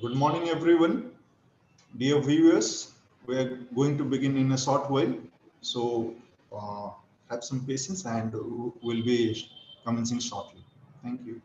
Good morning, everyone. Dear viewers, we are going to begin in a short while. So, uh, have some patience and we'll be commencing shortly. Thank you.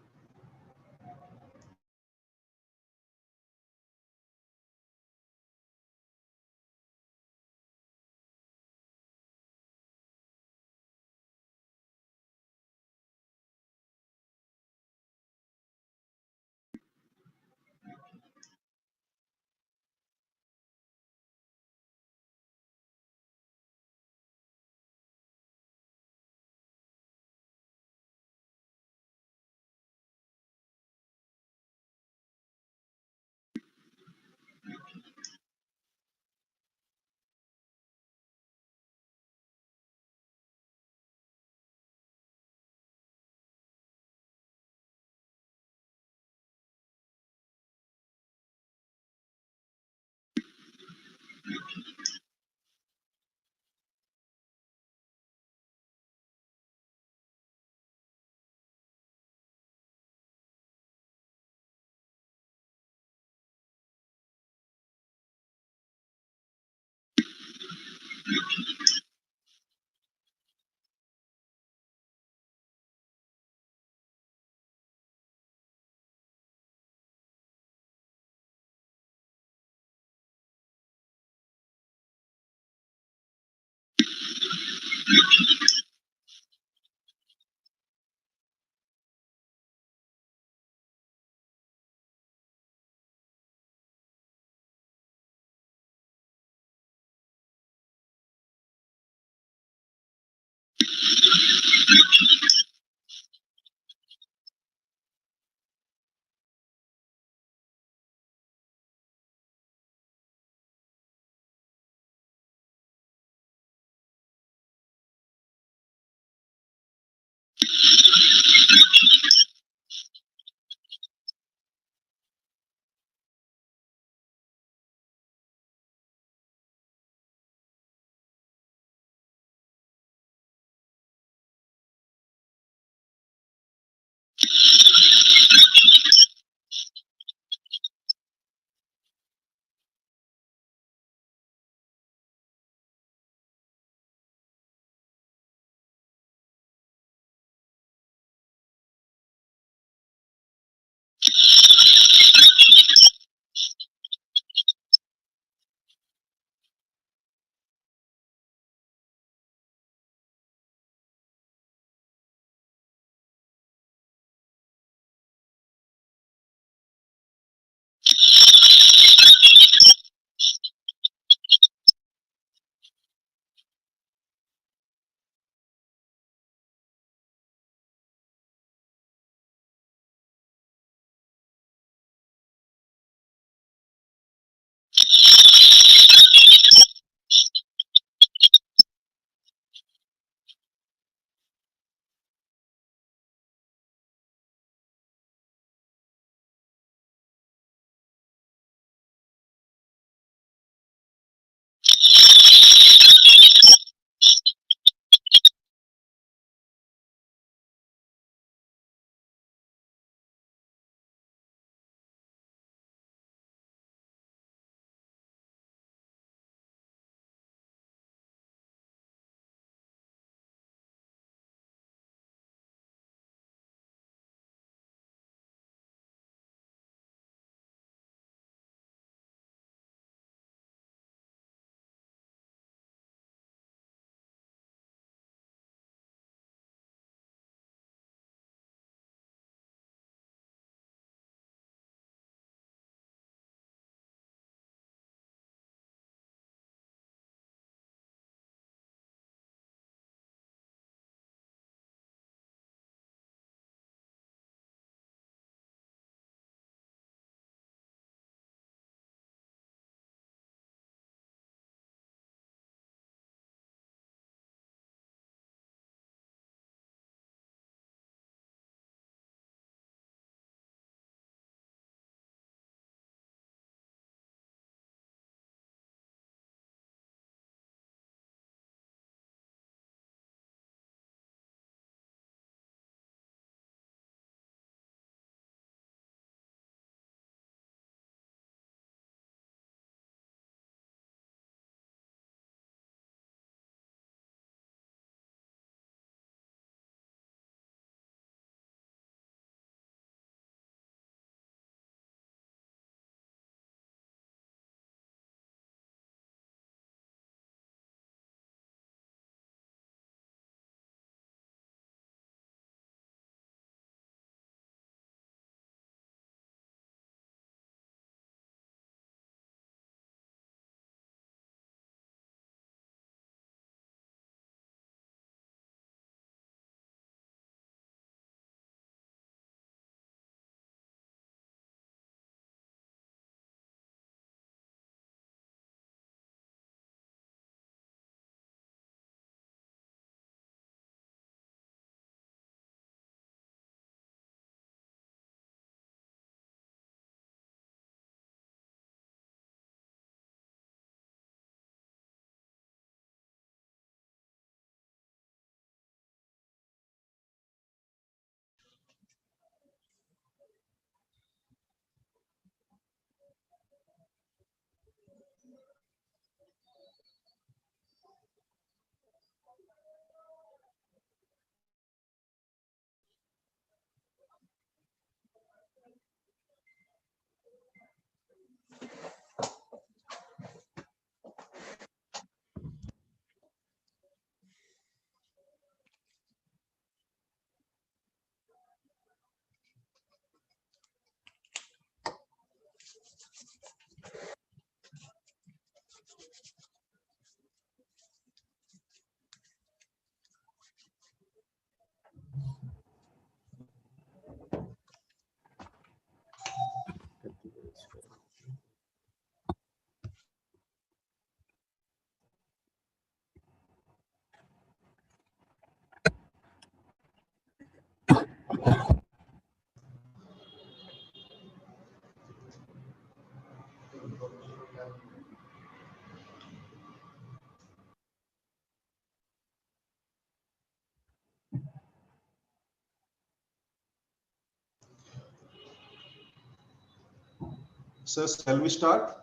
Sir, shall we start?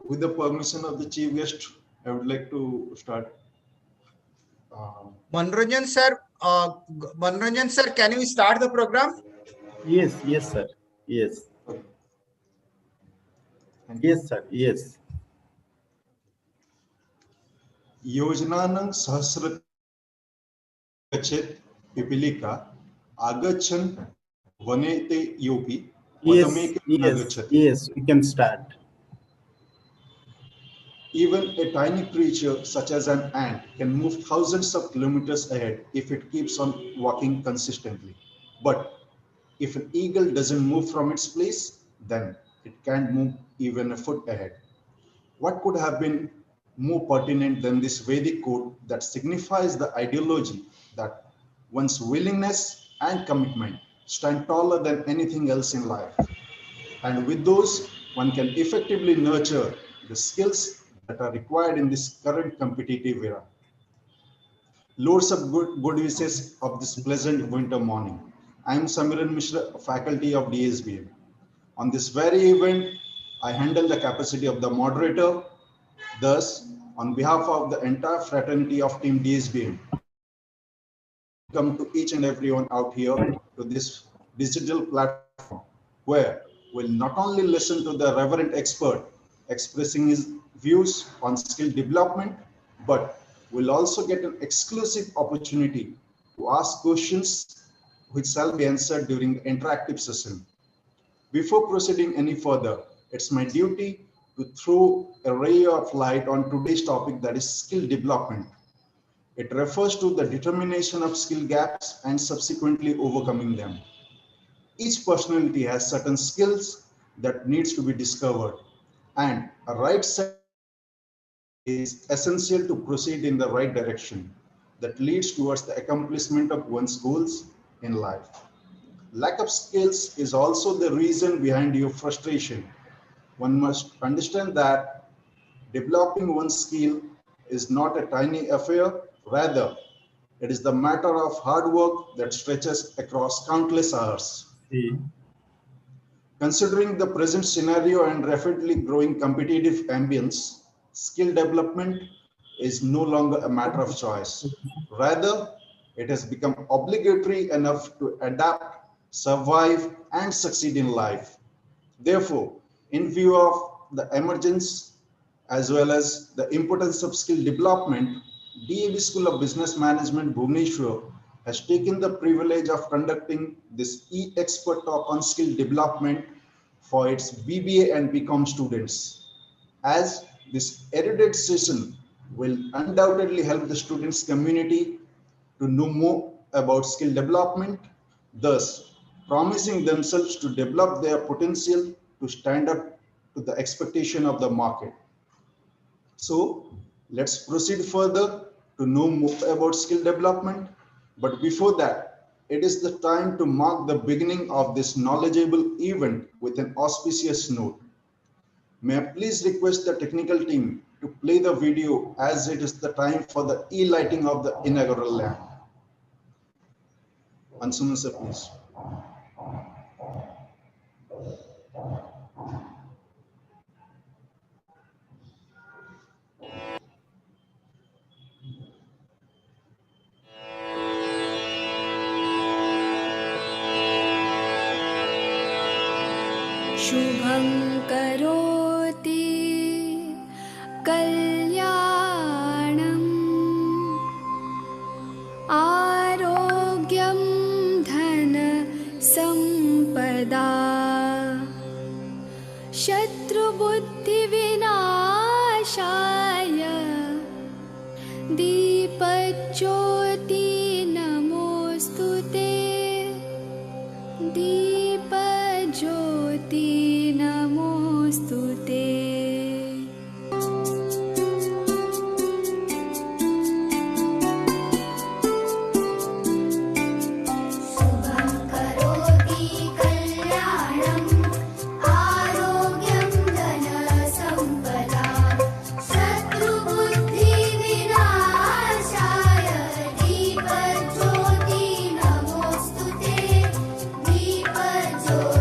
With the permission of the chief guest, I would like to start. Manoranjan sir, can you start the program? Yes, sir. Yes. Yes, sir. Yes. योजनानं सहस्र गच्छेत् पिपीलिका आगच्छन् वने ते योपि पदमेकं न गच्छति. Yes, we can start. Even a tiny creature such as an ant can move thousands of kilometers ahead if it keeps on walking consistently. But if an eagle doesn't move from its place, then it can't move even a foot ahead. What could have been more pertinent than this Vedic code that signifies the ideology that one's willingness and commitment stand taller than anything else in life? And with those, one can effectively nurture the skills that are required in this current competitive era. Loads of good wishes of this pleasant winter morning. I am Samiran Mishra, faculty of D.A.V. On this very event, I handle the capacity of the moderator. Thus, on behalf of the entire fraternity of Team D.A.V, come to each and everyone out here to this digital platform where we'll not only listen to the reverend expert expressing his views on skill development, but we'll also get an exclusive opportunity to ask questions which shall be answered during the interactive session. Before proceeding any further, it's my duty to throw a ray of light on today's topic, that is skill development. It refers to the determination of skill gaps and subsequently overcoming them. Each personality has certain skills that needs to be discovered, and a right set is essential to proceed in the right direction that leads towards the accomplishment of one's goals in life. Lack of skills is also the reason behind your frustration. One must understand that developing one's skill is not a tiny affair, rather, it is the matter of hard work that stretches across countless hours. Considering the present scenario and rapidly growing competitive ambience, skill development is no longer a matter of choice. Rather, it has become obligatory enough to adapt, survive, and succeed in life. Therefore, in view of the emergence as well as the importance of skill development, D.A.V. School of Business Management, Bhubaneswar has taken the privilege of conducting this e-expert talk on skill development for its BBA and BCom students. As this erudite session will undoubtedly help the students community to know more about skill development, thus promising themselves to develop their potential to stand up to the expectation of the market. So let's proceed further to know more about skill development. But before that, it is the time to mark the beginning of this knowledgeable event with an auspicious note. May I please request the technical team to play the video as it is the time for the e-lighting of the inaugural lamp. Ansuman sir, please. शुभं करोति कल्याणम् आरोग्यं धन संपदा शत्रुबुद्धिविनाशाय दीपज्योति नमोस्तुते दीपज्योति नमोस्तुते शुभं करोति कल्याणम् आरोग्यं धनसम्पदा शत्रुबुद्धिविनाशाय दीपज्योति नमोस्तुते Deepjyoti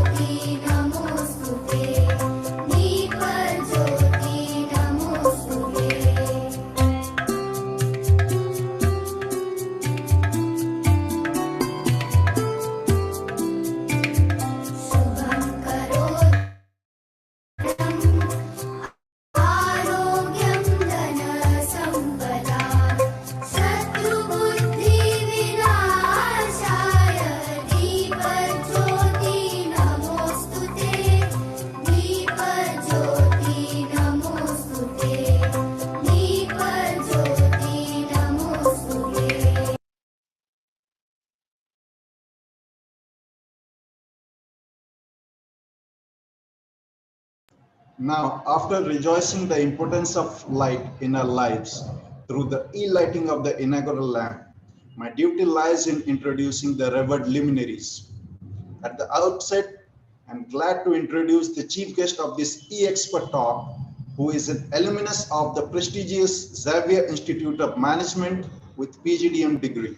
Now, after rejoicing the importance of light in our lives through the e-lighting of the inaugural lamp, my duty lies in introducing the revered luminaries. At the outset, I'm glad to introduce the chief guest of this e-expert talk, who is an alumnus of the prestigious Xavier Institute of Management with PGDM degree.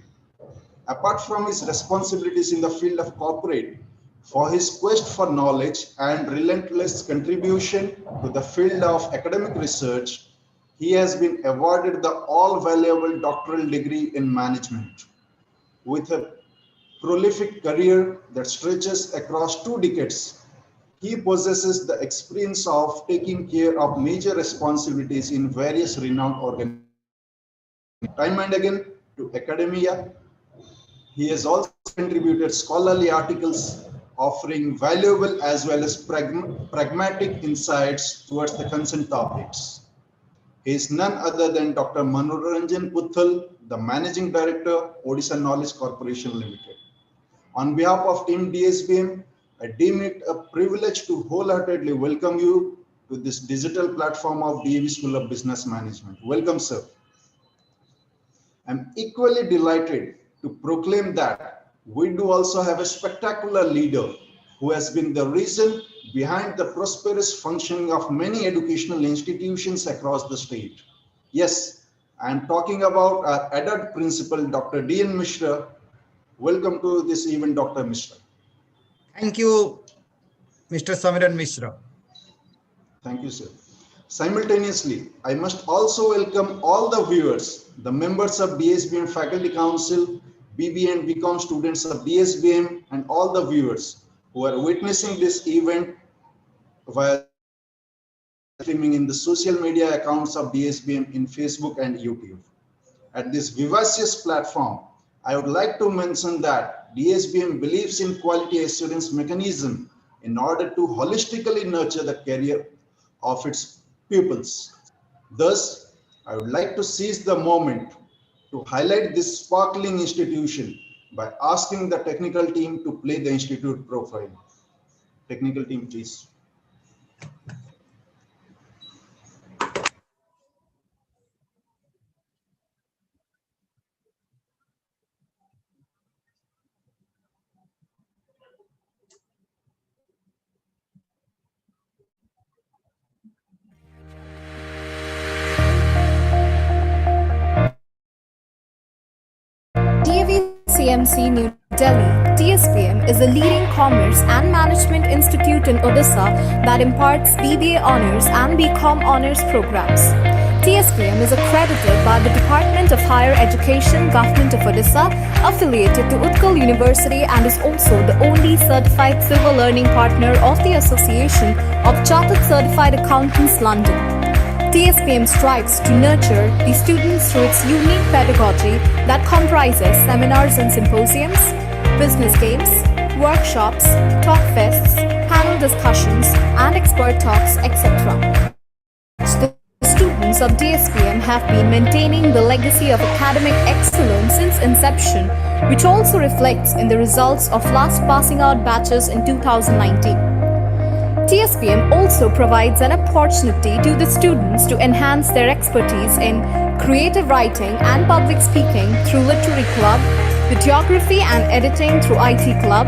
Apart from his responsibilities in the field of corporate, for his quest for knowledge and relentless contribution to the field of academic research, he has been awarded the all-valuable doctoral degree in management. With a prolific career that stretches across 2 decades, he possesses the experience of taking care of major responsibilities in various renowned organizations. Time and again to academia, he has also contributed scholarly articles offering valuable as well as pragmatic insights towards the concerned topics. He is none other than Dr. Manoranjan Puthal, the Managing Director, Odisha Knowledge Corporation Limited. On behalf of Team DSBM, I deem it a privilege to wholeheartedly welcome you to this digital platform of D.A.V School of Business Management. Welcome, sir. I'm equally delighted to proclaim that we do also have a spectacular leader who has been the reason behind the prosperous functioning of many educational institutions across the state. Yes, I'm talking about our adult principal, Dr. D.N. Mishra. Welcome to this event, Dr. Mishra. Thank you, Mr. Samiran Mishra. Thank you, sir. Simultaneously, I must also welcome all the viewers, the members of DSBM Faculty Council, BB and BCom students of DSBM, and all the viewers who are witnessing this event via streaming in the social media accounts of DSBM in Facebook and YouTube. At this vivacious platform, I would like to mention that DSBM believes in quality assurance mechanism in order to holistically nurture the career of its pupils. Thus, I would like to seize the moment to highlight this sparkling institution by asking the technical team to play the institute profile. Technical team, please. D.A.V CMC New Delhi, TSPM is a leading commerce and management institute in Odisha that imparts BBA honors and BCom honors programs. TSPM is accredited by the Department of Higher Education, Government of Odisha, affiliated to Puthal University, and is also the only certified silver learning partner of the Association of Chartered Certified Accountants, London. TSPM strives to nurture the students through its unique pedagogy that comprises seminars and symposiums, business games, workshops, talk fests, panel discussions, and expert talks, etc. The students of DSPM have been maintaining the legacy of academic excellence since inception, which also reflects in the results of last passing out batches in 2019. TSPM also provides an opportunity to the students to enhance their expertise in creative writing and public speaking through Literary Club, videography and editing through IT Club,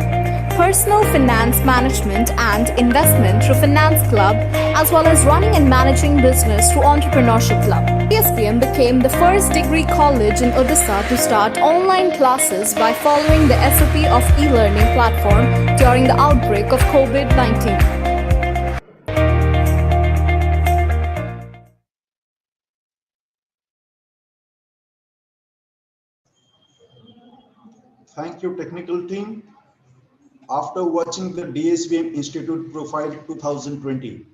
personal finance management and investment through Finance Club, as well as running and managing business through Entrepreneurship Club. TSPM became the first degree college in Odisha to start online classes by following the SOP of e-learning platform during the outbreak of COVID-19. Thank you, technical team. After watching the DSBM Institute Profile 2020,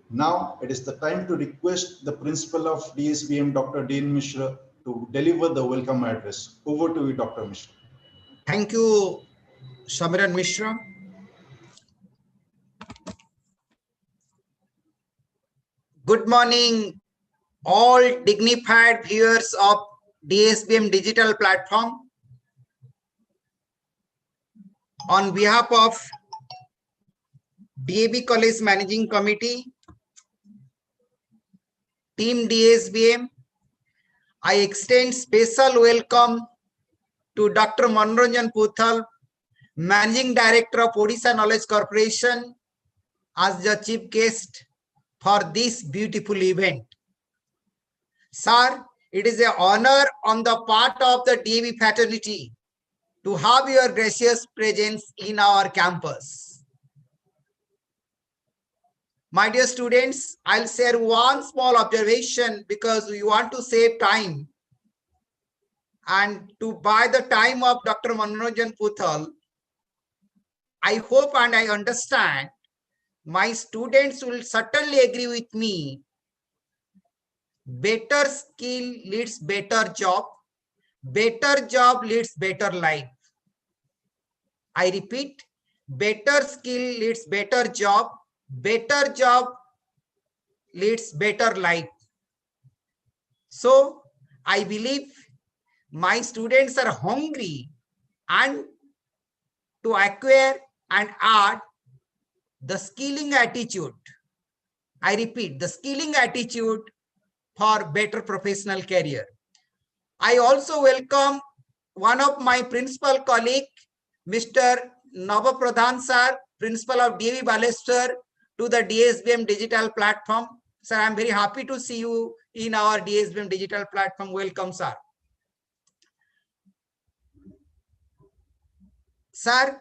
now it is the time to request the principal of DSBM, Dr. D.N. Mishra, to deliver the welcome address. Over to you, Dr. Mishra. Thank you, Samiran Mishra. Good morning, all dignified viewers of DSBM digital platform. On behalf of D.A.V College Managing Committee, Team DSBM, I extend special welcome to Dr. Manoranjan Puthal, Managing Director of Odisha Knowledge Corporation, as the chief guest for this beautiful event. Sir, it is an honor on the part of the D.A.V fraternity to have your gracious presence in our campus. My dear students, I'll share one small observation because we want to save time. And to buy the time of Dr. Manoranjan Puthal, I hope and I understand my students will certainly agree with me. Better skill leads better job leads better life. I repeat, better skill leads better job leads better life. So I believe my students are hungry and to acquire and add the skilling attitude. I repeat, the skilling attitude for better professional career. I also welcome one of my principal colleague, Mr. Nava Pradhan sir, principal of D.A.V Baleshwar, to the DSBM digital platform. Sir, I am very happy to see you in our DSBM digital platform. Welcome, sir. Sir,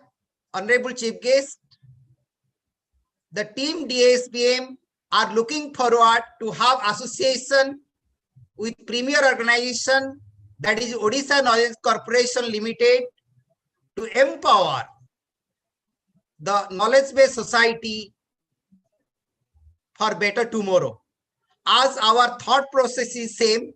Honorable Chief Guest, the team DSBM are looking forward to have association with premier organization, that is Odisha Knowledge Corporation Limited, to empower the knowledge-based society for better tomorrow. As our thought process is same,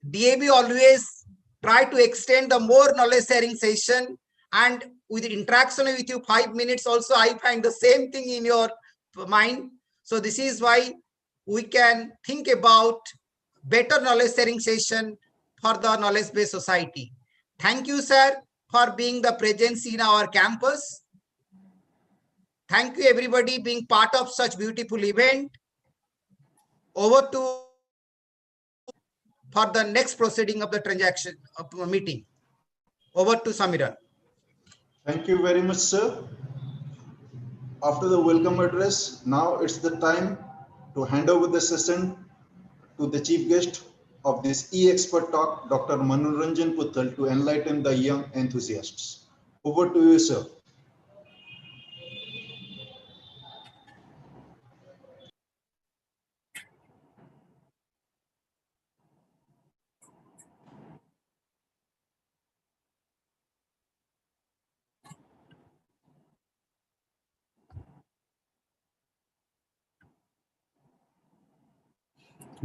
D.A.V always try to extend the more knowledge sharing session, and with interaction with you 5 minutes also I find the same thing in your mind. So this is why we can think about better knowledge sharing session for the knowledge based society. Thank you, sir, for being the presence in our campus. Thank you everybody being part of such beautiful event. Over to for the next proceeding of the transaction of meeting. Over to Samiran. Thank you very much, sir. After the welcome address, now it's the time to hand over the session to the chief guest of this e-expert talk, Dr. Manoranjan Puthal, to enlighten the young enthusiasts. Over to you, sir.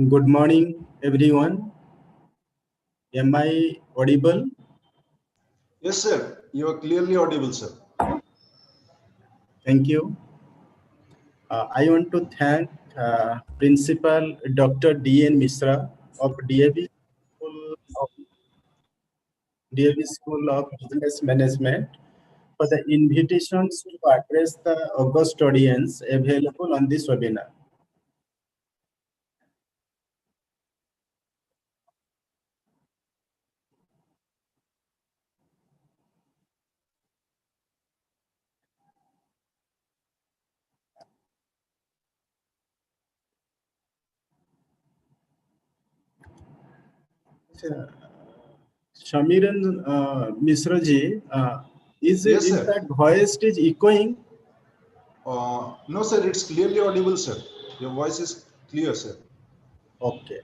Good morning, everyone. Am I audible? Yes, sir. You are clearly audible, sir. Thank you. I want to thank Principal Dr. D.N. Misra of D.A.V. School of Business Management for the invitations to address the August audience available on this webinar. Shamiran Misra ji, is Yes, sir. that voice is echoing? No, sir. It's clearly audible, sir. Your voice is clear, sir. Okay.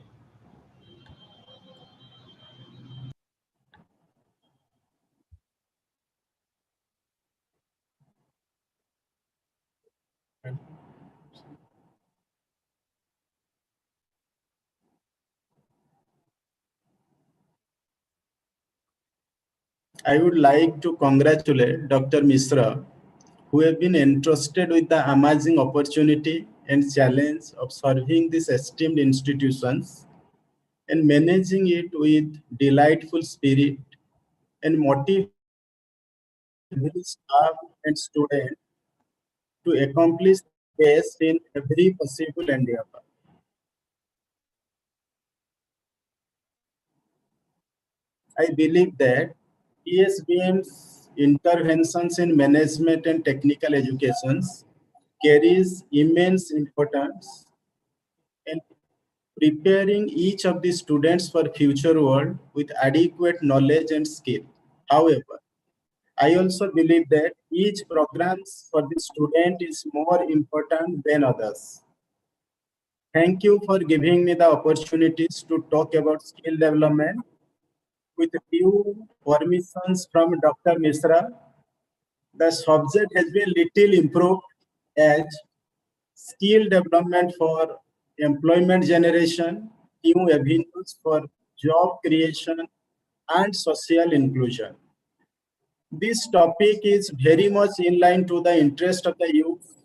I would like to congratulate Dr. Misra, who have been entrusted with the amazing opportunity and challenge of serving these esteemed institutions and managing it with delightful spirit and motivate every staff and student to accomplish the best in every possible endeavor. I believe that TSBM's interventions in management and technical educations carries immense importance in preparing each of the students for future world with adequate knowledge and skill. However, I also believe that each programs for the student is more important than others. Thank you for giving me the opportunities to talk about skill development. With few permissions from Dr. Misra, the subject has been little improved as skill development for employment generation, new avenues for job creation, and social inclusion. This topic is very much in line to the interest of the youth,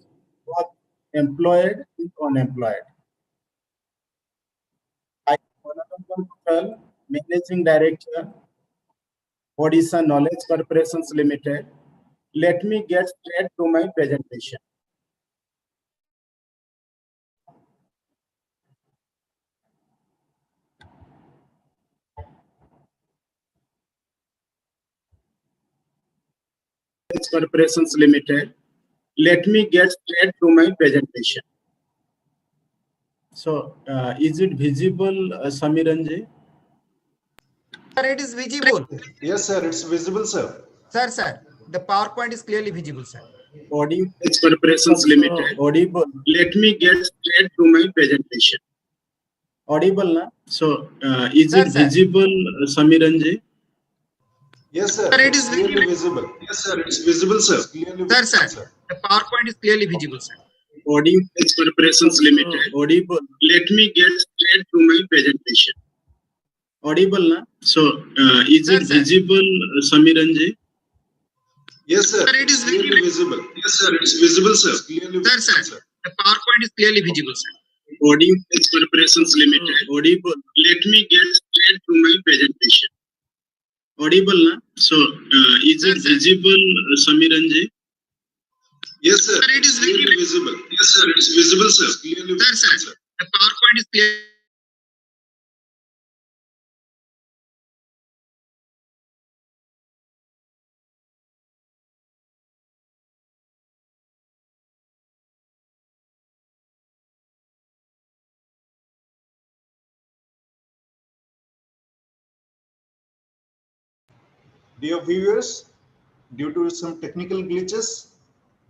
both employed and unemployed. I am Manoranjan Puthal, Managing Director, Odisha Knowledge Corporations Limited. Let me get straight to my presentation. Corporations Limited. Let me get straight to my presentation. So, is it visible, Samiranji? Sir, it is visible. Yes, sir. It's visible, sir. Sir, the PowerPoint is clearly visible, sir. Audio Corporations Limited. Audible. Let me get straight to my presentation. Audible, na? So, is Sir, it visible, Samiranji? Yes, sir. Sir, it It's is clearly visible. Yes, sir. It's visible, sir. It's clearly visible, Sir, the PowerPoint is clearly visible, sir. Audio Corporations Limited. Audible. Let me get straight to my presentation. Audible, na? So, is Sir, it visible, Samiranji? Yes, sir. Sir, it is It's clearly visible. Yes, sir. It's visible, sir. It's clearly visible, Sir, the PowerPoint is clearly visible, sir. Audio Corporations Limited. Audible. Let me get straight to my presentation. Audible, na? So, is it visible, Samiranji? Yes, sir. Sir, it is clearly visible. Yes, sir. It's visible, sir. It's clearly visible, sir. The PowerPoint is clear. Dear viewers, due to some technical glitches,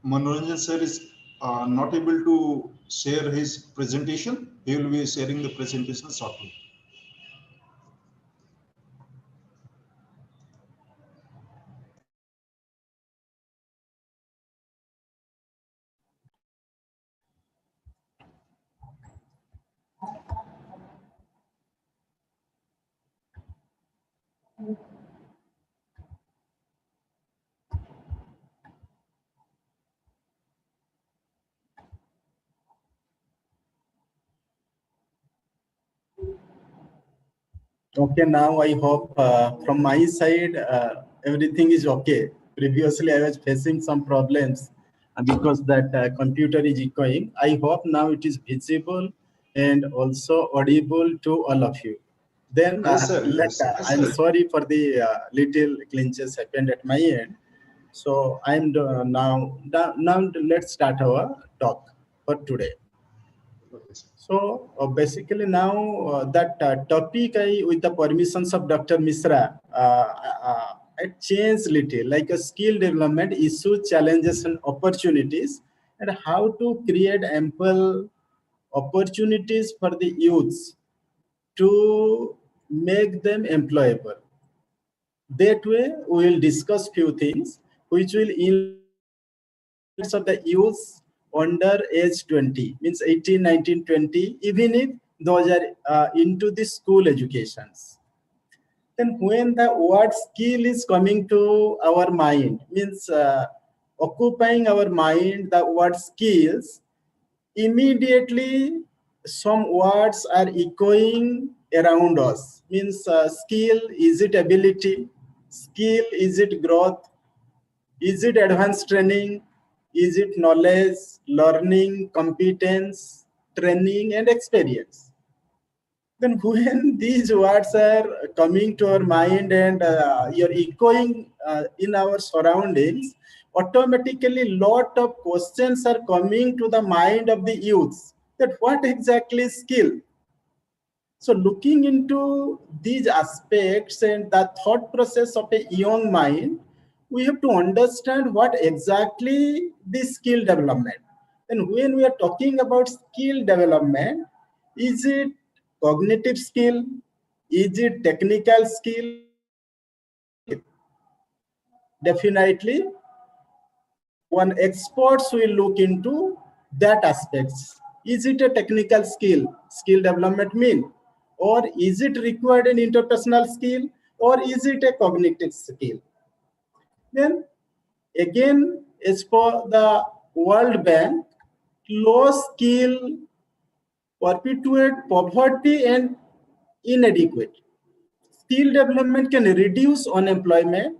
Manoranjan sir is not able to share his presentation. He will be sharing the presentation shortly. Okay, now I hope from my side everything is okay. Previously, I was facing some problems because that computer is echoing. I hope now it is visible and also audible to all of you. Then, Yes, sir. Yes, sir. I'm sorry for the little clinches happened at my end. So I'm now let's start our talk for today. Okay, sir. So basically now that topic with the permissions of Dr. Misra, I changed little like a skill development issue, challenges and opportunities, and how to create ample opportunities for the youths to make them employable. That way, we will discuss few things which will of the youth under age 20 means 18, 19, 20, even if those are into the school educations. Then when the word skill is coming to our mind means occupying our mind the word skills, immediately some words are echoing around us means skill, is it ability, skill, is it growth, is it advanced training? Is it knowledge, learning, competence, training, and experience? Then when these words are coming to our mind and you're echoing in our surroundings, automatically lot of questions are coming to the mind of the youths, that what exactly is skill? So looking into these aspects and the thought process of a young mind, we have to understand what exactly the skill development. And when we are talking about skill development, is it cognitive skill? Is it technical skill? Definitely, one experts will look into that aspects. Is it a technical skill development mean? Or is it required an interpersonal skill? Or is it a cognitive skill? Then again, as for the World Bank, low skill perpetuate poverty and inadequate. Skill development can reduce unemployment,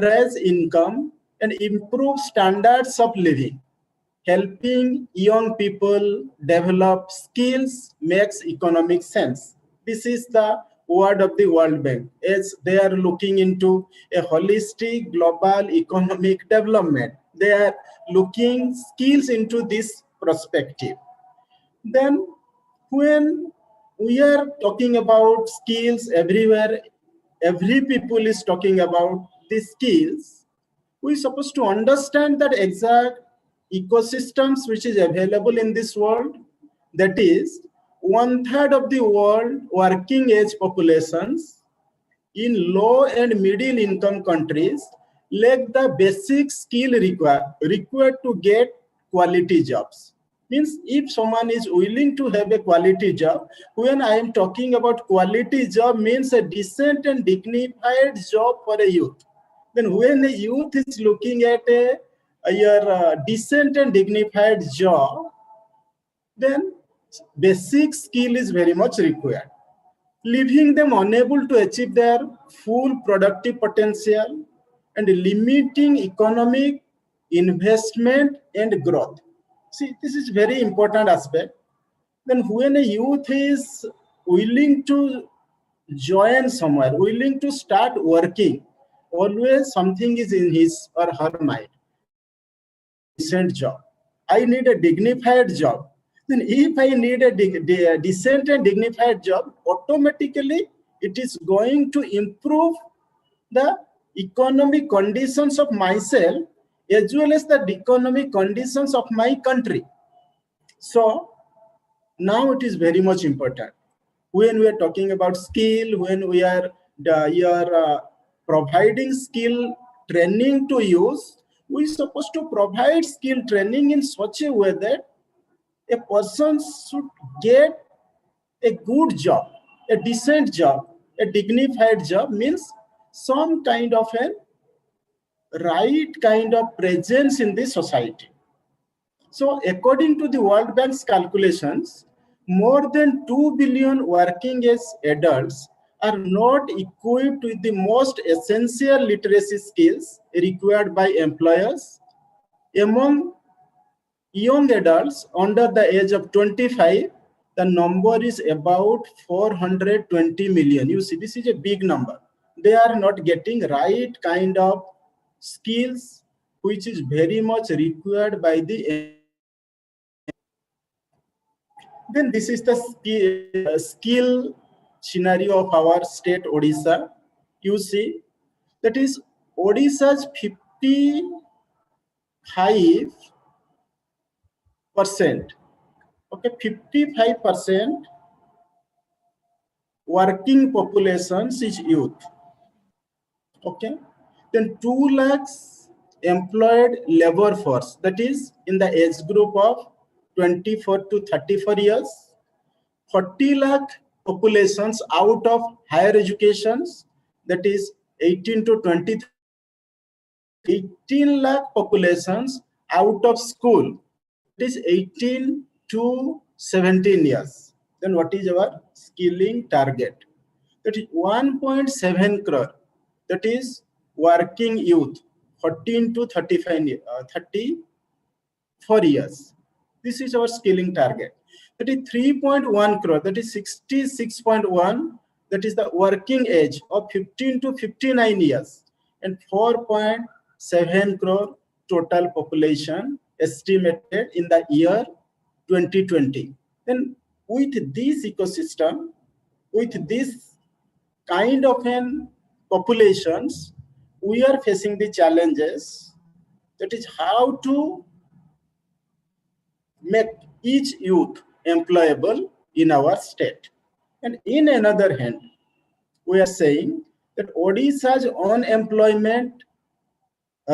raise income, and improve standards of living. Helping young people develop skills makes economic sense. This is the word of the World Bank, as they are looking into a holistic global economic development. They are looking skills into this perspective. Then when we are talking about skills everywhere, every people is talking about these skills, we're supposed to understand that exact ecosystems which is available in this world. That is, 1/3 of the world working age populations in low and middle income countries lack the basic skill required to get quality jobs. Means if someone is willing to have a quality job, when I am talking about quality job means a decent and dignified job for a youth. Then when a youth is looking at your decent and dignified job, then basic skill is very much required, leaving them unable to achieve their full productive potential and limiting economic investment and growth. See, this is very important aspect. Then when a youth is willing to join somewhere, willing to start working, always something is in his or her mind. I need a decent job. I need a dignified job. Then if I need a decent and dignified job, automatically it is going to improve the economic conditions of myself as well as the economic conditions of my country. So now it is very much important when we are talking about skill, when you are providing skill training to use, we are supposed to provide skill training in such a way that a person should get a good job, a decent job, a dignified job, means some kind of a right kind of presence in the society. So according to the World Bank's calculations, more than 2 billion working age adults are not equipped with the most essential literacy skills required by employers. Among young adults under the age of 25, the number is about 420 million. You see, this is a big number. They are not getting right kind of skills, which is very much required by the. Then this is the skill scenario of our state Odisha. You see, that is Odisha's 55%. Okay, 55% working populations is youth. Okay, then 2 lakhs employed labor force, that is in the age group of 24 to 34 years. 40 lakh populations out of higher educations, that is 18 to 23 years. 18 lakh populations out of school, that is 18 to 17 years. Then what is our skilling target? That is 1.7 crore. That is working youth, 14 to 34 years. This is our skilling target. That is 3.1 crore, that is 66.1, that is the working age of 15 to 59 years, and 4.7 crore total population estimated in the year 2020. Then with this ecosystem, with this kind of an populations, we are facing the challenges, that is how to make each youth employable in our state. And in another hand, we are saying that Odisha's unemployment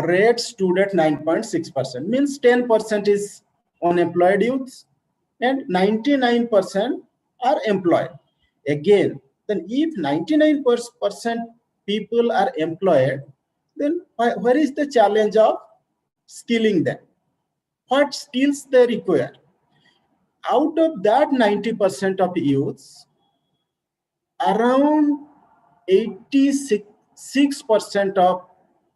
rate stood at 9.6%, means 10% is unemployed youths and 99% are employed. Again, then if 99% people are employed, then where is the challenge of skilling them? What skills they require? Out of that 90% of youths, around 86% of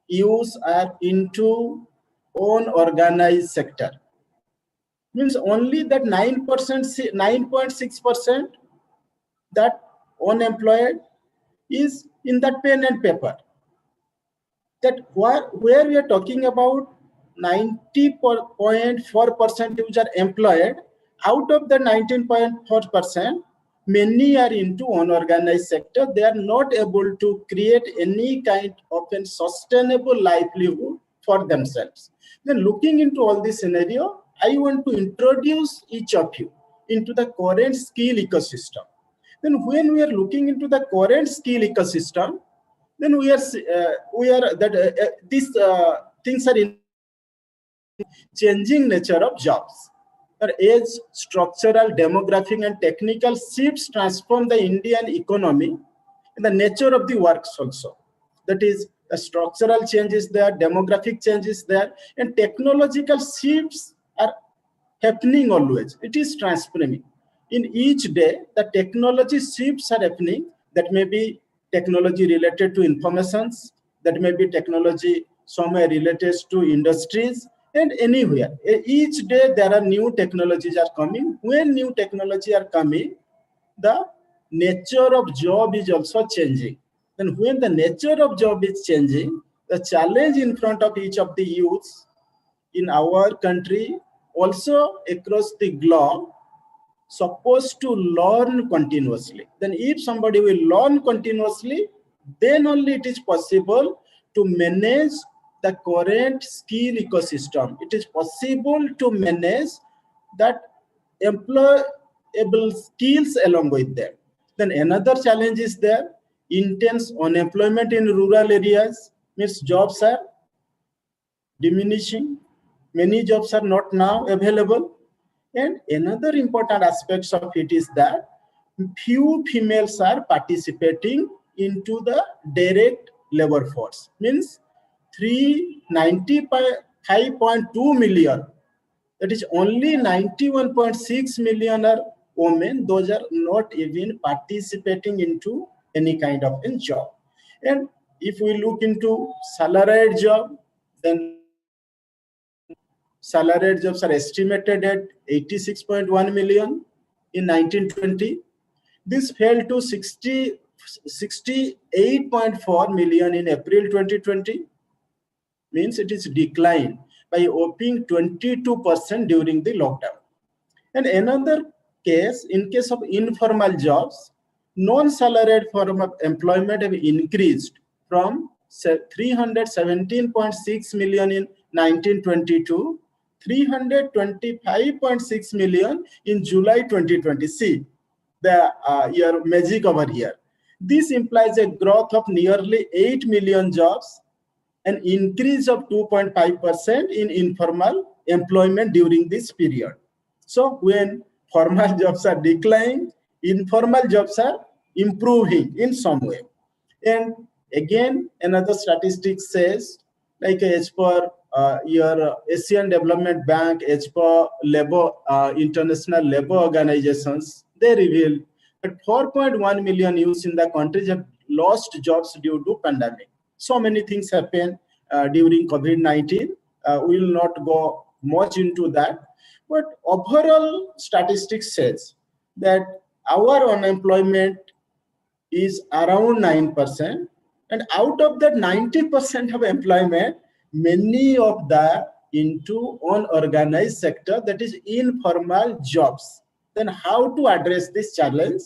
youths are into unorganized sector. Means only that 9%, 9.6% that unemployed is in that pen and paper. That where we are talking about 90.4% which are employed, out of the 19.4%, many are into unorganized sector. They are not able to create any kind of a sustainable livelihood for themselves. Then looking into all this scenario, I want to introduce each of you into the current skill ecosystem. Then when we are looking into the current skill ecosystem, then we are that these things are in changing nature of jobs. As structural, demographic, and technical shifts transform the Indian economy and the nature of the works also. That is, the structural changes there, demographic changes there, and technological shifts are happening always. It is transforming. In each day, the technology shifts are happening. That may be technology related to informations, that may be technology somewhere related to industries, and anywhere. Each day there are new technologies are coming. When new technology are coming, the nature of job is also changing. And when the nature of job is changing, the challenge in front of each of the youths in our country, also across the globe, supposed to learn continuously. Then if somebody will learn continuously, then only it is possible to manage the current skill ecosystem. It is possible to manage that employable skills along with them. Then another challenge is there, intense unemployment in rural areas, means jobs are diminishing. Many jobs are not now available. And another important aspect of it is that few females are participating into the direct labor force. Means 395.2 million. That is only 91.6 million are women. Those are not even participating into any kind of a job. And if we look into salaried job, then salaried jobs are estimated at 86.1 million in 1920. This fell to 68.4 million in April 2020. Means it is declined by a whopping 22% during the lockdown. And another case, in case of informal jobs, non-salaried form of employment have increased from 317.6 million in 1922, 325.6 million in July 2020. See the your magic over here. This implies a growth of nearly 8 million jobs, an increase of 2.5% in informal employment during this period. So when formal jobs are declining, informal jobs are improving in some way. And again, another statistic says, like as per your Asian Development Bank, as per labor, international labor organizations, they reveal that 4.1 million youths in the country have lost jobs due to pandemic. So many things happen during COVID-19. We will not go much into that. But overall statistics says that our unemployment is around 9%, and out of that 90% of employment, many of the into unorganized sector, that is informal jobs. Then how to address this challenge,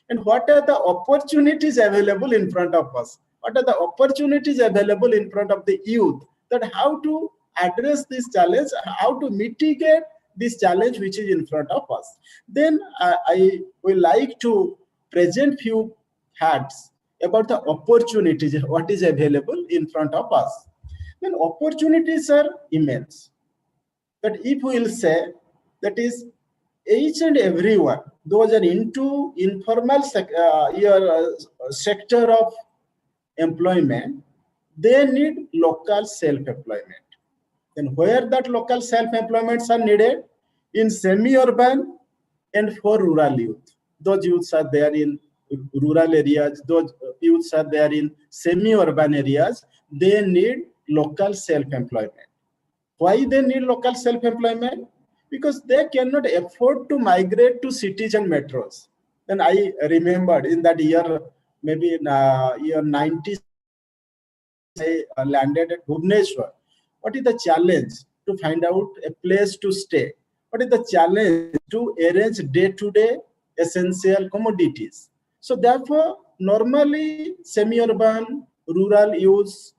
and what are the opportunities available in front of us? What are the opportunities available in front of the youth, that how to address this challenge, how to mitigate this challenge which is in front of us? Then I would like to present few facts about the opportunities, what is available in front of us. Then opportunities are immense. But if we will say that is each and everyone, those are into informal sector of employment, they need local self-employment. Then where that local self-employments are needed? In semi-urban and for rural youth. Those youths are there in rural areas, those youths are there in semi-urban areas, they need local self-employment. Why they need local self-employment? Because they cannot afford to migrate to cities and metros. And I remembered in that year, maybe in year 90, I landed at Bhubaneswar. What is the challenge to find out a place to stay? What is the challenge to arrange day-to-day essential commodities? So therefore, normally semi-urban, rural youths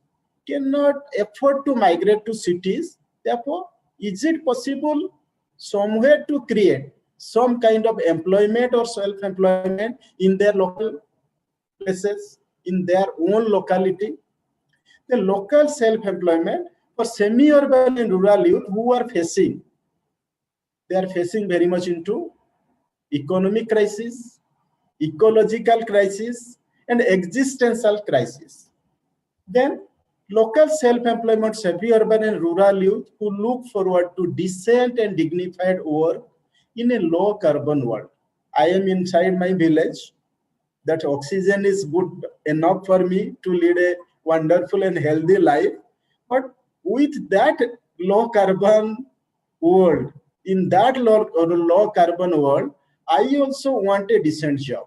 cannot afford to migrate to cities. Therefore, is it possible somewhere to create some kind of employment or self-employment in their local places, in their own locality? The local self-employment for semi-urban and rural youth who are facing, they are facing very much into economic crisis, ecological crisis, and existential crisis. Then local self-employment, semi-urban and rural youth who look forward to decent and dignified work in a low carbon world. I am inside my village. That oxygen is good enough for me to lead a wonderful and healthy life. But with that low carbon world, in that low carbon world, I also want a decent job.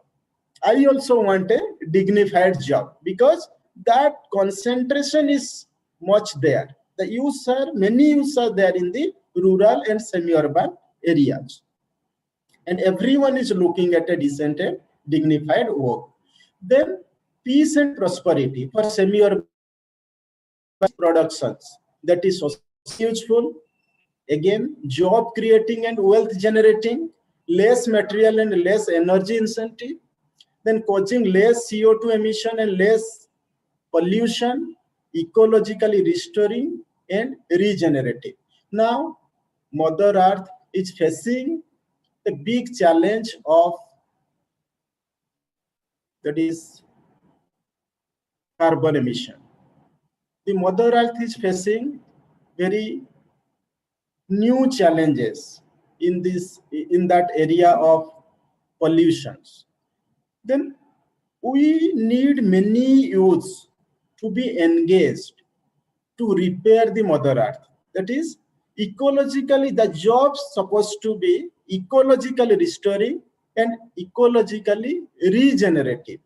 I also want a dignified job, because that concentration is much there. Many youths are there in the rural and semi-urban areas. And everyone is looking at a decent and dignified work. Then peace and prosperity for semi-urban productions, that is useful. Again, job creating and wealth generating, less material and less energy incentive, then causing less CO2 emission and less pollution, ecologically restoring and regenerative. Now, Mother Earth is facing a big challenge of, that is, carbon emission. The Mother Earth is facing very new challenges in that area of pollutions. Then we need many youths to be engaged to repair the Mother Earth. That is, ecologically, the jobs supposed to be ecologically restoring and ecologically regenerative.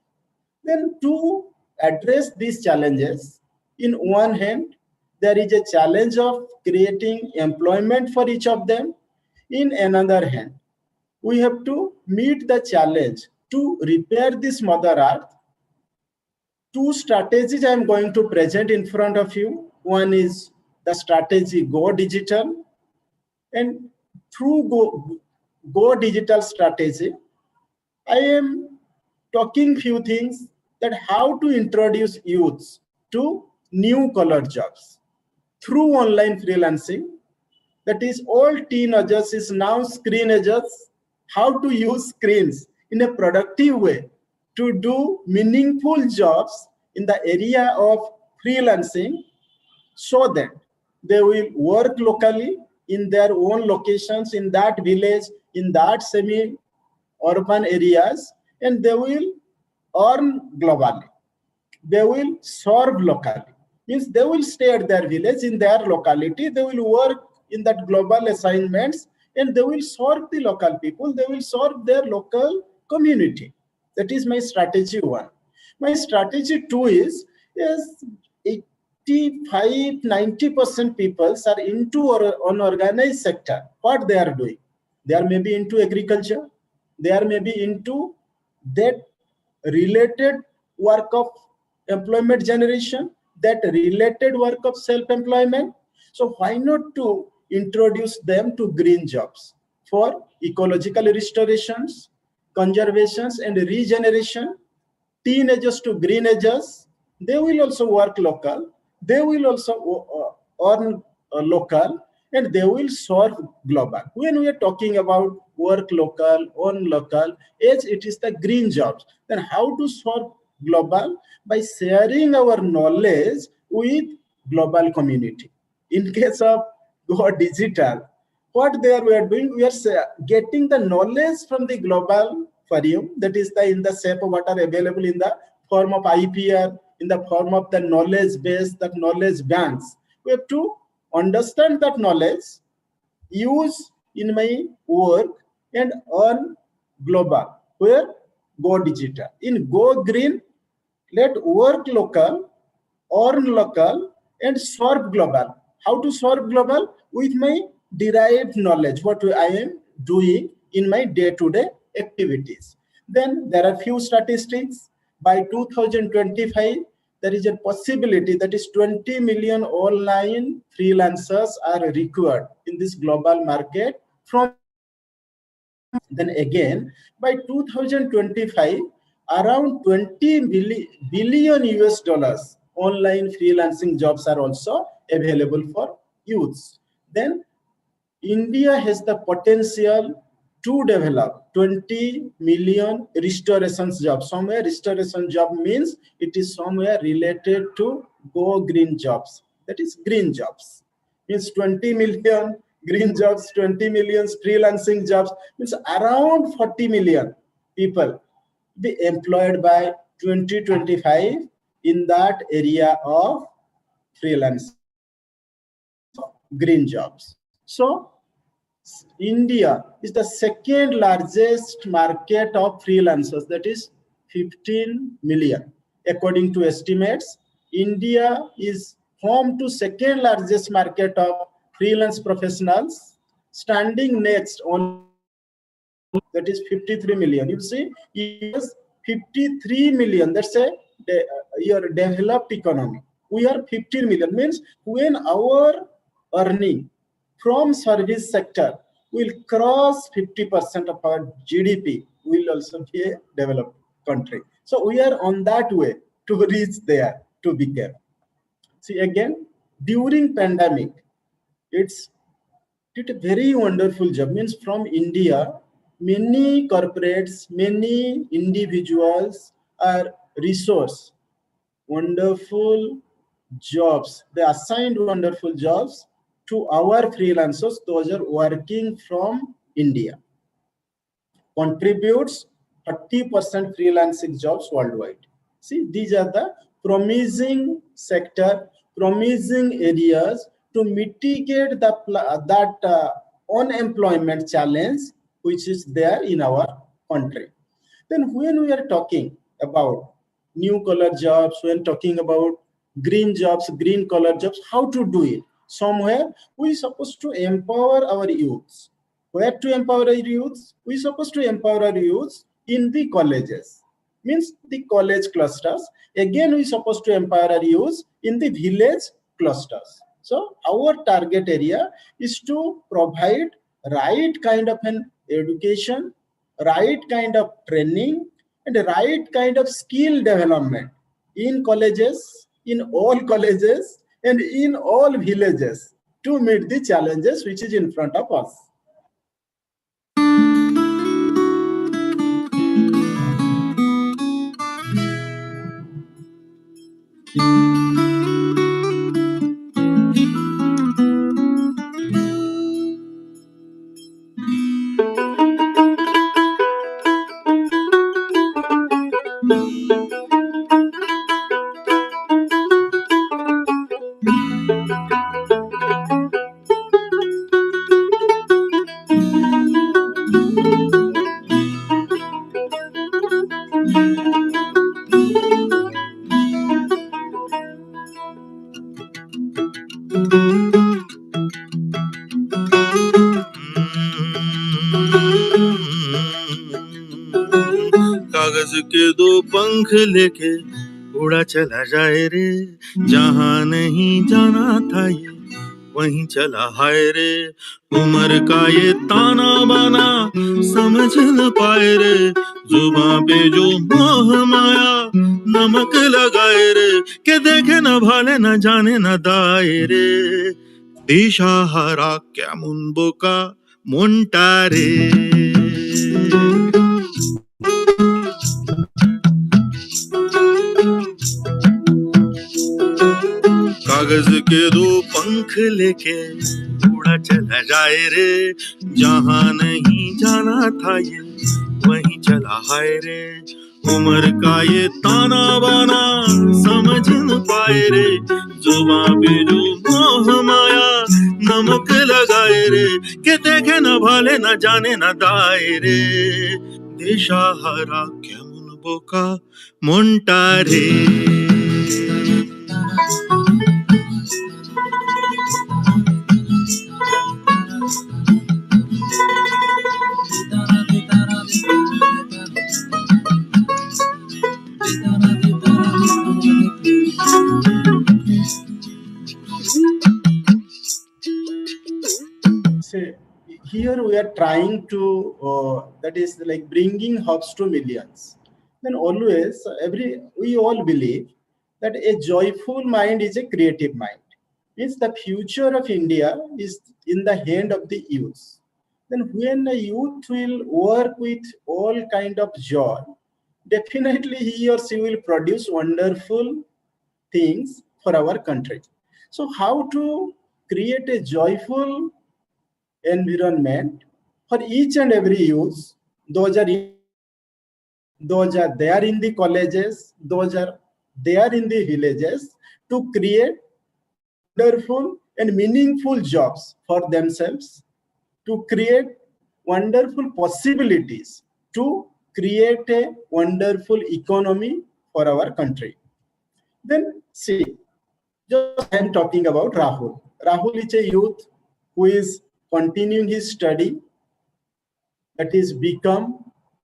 Then to address these challenges, in one hand, there is a challenge of creating employment for each of them. In another hand, we have to meet the challenge to repair this Mother Earth. Two strategies I am going to present in front of you. One is the strategy Go Digital, and through Go Digital strategy, I am talking few things that how to introduce youths to new color jobs through online freelancing. That is, all teenagers is now screenagers, how to use screens in a productive way to do meaningful jobs in the area of freelancing, so that they will work locally in their own locations, in that village, in that semi-urban areas, and they will earn globally. They will serve locally. Means they will stay at their village, in their locality. They will work in that global assignments and they will serve the local people, they will serve their local community. That is my strategy one. My strategy two is, yes, 85-90% people are into unorganized sector. What they are doing? They are maybe into agriculture, they are maybe into that related work of employment generation, that related work of self-employment. So why not to introduce them to green jobs for ecological restorations, conservations and regeneration, teenagers to greenagers. They will also work local, they will also earn local, and they will serve global. When we are talking about work local, earn local, as it is the green jobs, then how to serve global? By sharing our knowledge with global community. In case of Go Digital, what there we are doing, we are getting the knowledge from the global for you, that is the in the shape of what are available in the form of IPR, in the form of the knowledge base, that knowledge banks. We have to understand that knowledge, use in my work, and earn global. Where? Go Digital. In Go Green, let work local, earn local, and serve global. How to serve global? With my derived knowledge, what I am doing in my day-to-day activities. Then there are few statistics. By 2025, there is a possibility that is 20 million online freelancers are required in this global market from then again, by 2025, around 20 billion US dollars online freelancing jobs are also available for youths. Then India has the potential to develop 20 million restoration jobs. Somewhere restoration job means it is somewhere related to Go Green jobs. That is green jobs. Means 20 million green jobs, 20 million freelancing jobs, means around 40 million people be employed by 2025 in that area of freelancing, green jobs. So India is the second largest market of freelancers, that is 15 million. According to estimates, India is home to second largest market of freelance professionals, standing next only, that is 53 million. You see, US 53 million, that's a your developed economy. We are 15 million, means when our earning from service sector will cross 50% of our GDP, will also be a developed country. So we are on that way to reach there, to become. See again, during pandemic, it's did a very wonderful job. Means from India, many corporates, many individuals are resource wonderful jobs. They assigned wonderful jobs to our freelancers. Those are working from India. Contributes 30% freelancing jobs worldwide. See, these are the promising sector, promising areas to mitigate that unemployment challenge which is there in our country. Then when we are talking about new color jobs, when talking about green jobs, green color jobs, how to do it? Somewhere we supposed to empower our youths. Where to empower our youths? We supposed to empower our youths in the colleges, means the college clusters. Again, we supposed to empower our youths in the village clusters. So our target area is to provide right kind of an education, right kind of training, and the right kind of skill development in colleges, in all colleges, and in all villages to meet the challenges which is in front of us. कागज के दो पंख लेके उड़ा चला जाए रे, जहां नहीं जाना था ये वहीं चला हाय रे। उम्र का ये ताना बाना समझ न पाए रे, जुबां पे जो मोह माया नमक लगाए रे, के देखे न भाले न जाने न दाए रे। दिशाहारा কেমন বোকা মনটা রে। कागज के दो पंख लेके उड़ा चला जाए रे, जहां नहीं जाना था ये वहीं चला हाय रे। उम्र का ये ताना बाना समझ न पाए रे, जुबां पे जो मोह माया नमक लगाए रे, के देखे न भाले न जाने न दाए रे। दिशाहारा কেমন বোকা মনটা রে। Say, here we are trying to, that is like bringing hopes to millions. Then always, we all believe that a joyful mind is a creative mind. Means the future of India is in the hand of the youth. Then when a youth will work with all kind of joy, definitely he or she will produce wonderful things for our country. So how to create a joyful environment for each and every youth? Those are there in the colleges, those are there in the villages, to create wonderful and meaningful jobs for themselves, to create wonderful possibilities, to create a wonderful economy for our country. Then see, just I am talking about Rahul. Rahul is a youth who is continuing his study, that is become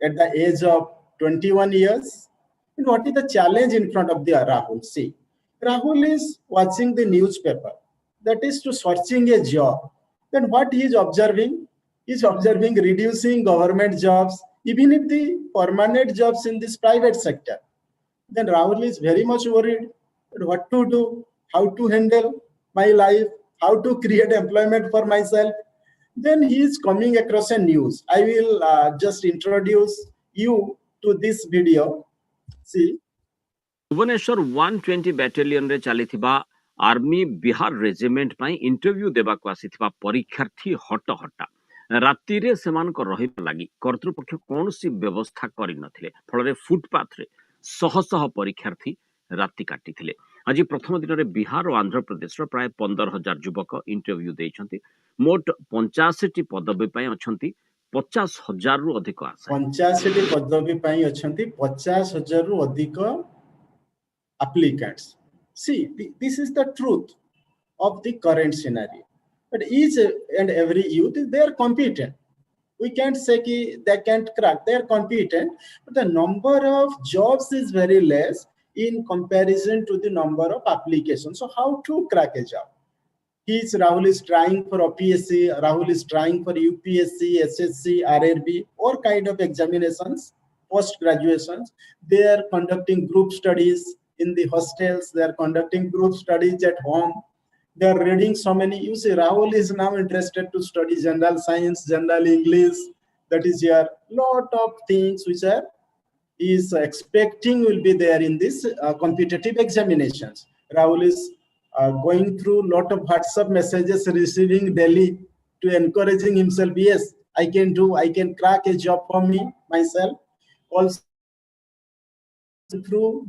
at the age of 21 years. And what is the challenge in front of the Rahul? See, Rahul is watching the newspaper, that is to searching a job. Then what he is observing? He is observing reducing government jobs, even if the permanent jobs in this private sector. Then Rahul is very much worried that what to do, how to handle my life, how to create employment for myself. Then he is coming across a news. I will just introduce you to this video. See. Bhubaneswar 120 battalion रे चलीथिबा army Bihar regiment पाई interview देबाको आसीथिबा परीक्षार्थी हट हटा राति रे सेमान को रहिबा लागि कर्तृपक्ष कोनसी व्यवस्था करि नथिले, फलरे फुटपाथ रे शह शह परीक्षार्थी राति काटिथिले। आज प्रथम दिन रे बिहार और आंध्र प्रदेश रो प्राय 15,000 युवक इंटरव्यू देइछंती। मोट 85 पदवी पाई अछंती 50,000 रु अधिक आशा। 85 पदवी पाई अछंती 50,000 रु अधिक applicants. See, this is the truth of the current scenario. But each and every youth, they are competent. We can't say they can't crack. They are competent, but the number of jobs is very less in comparison to the number of applications. So how to crack a job? Rahul is trying for OPSC, Rahul is trying for UPSC, SSC, RRB, all kind of examinations, post-graduations. They are conducting group studies in the hostels, they are conducting group studies at home. They are reading so many. You see, Rahul is now interested to study general science, general English. That is here. Lot of things which are is expecting will be there in this competitive examinations. Rahul is going through lot of WhatsApp messages receiving daily to encouraging himself. Yes, I can do. I can crack a job for me myself. Also, through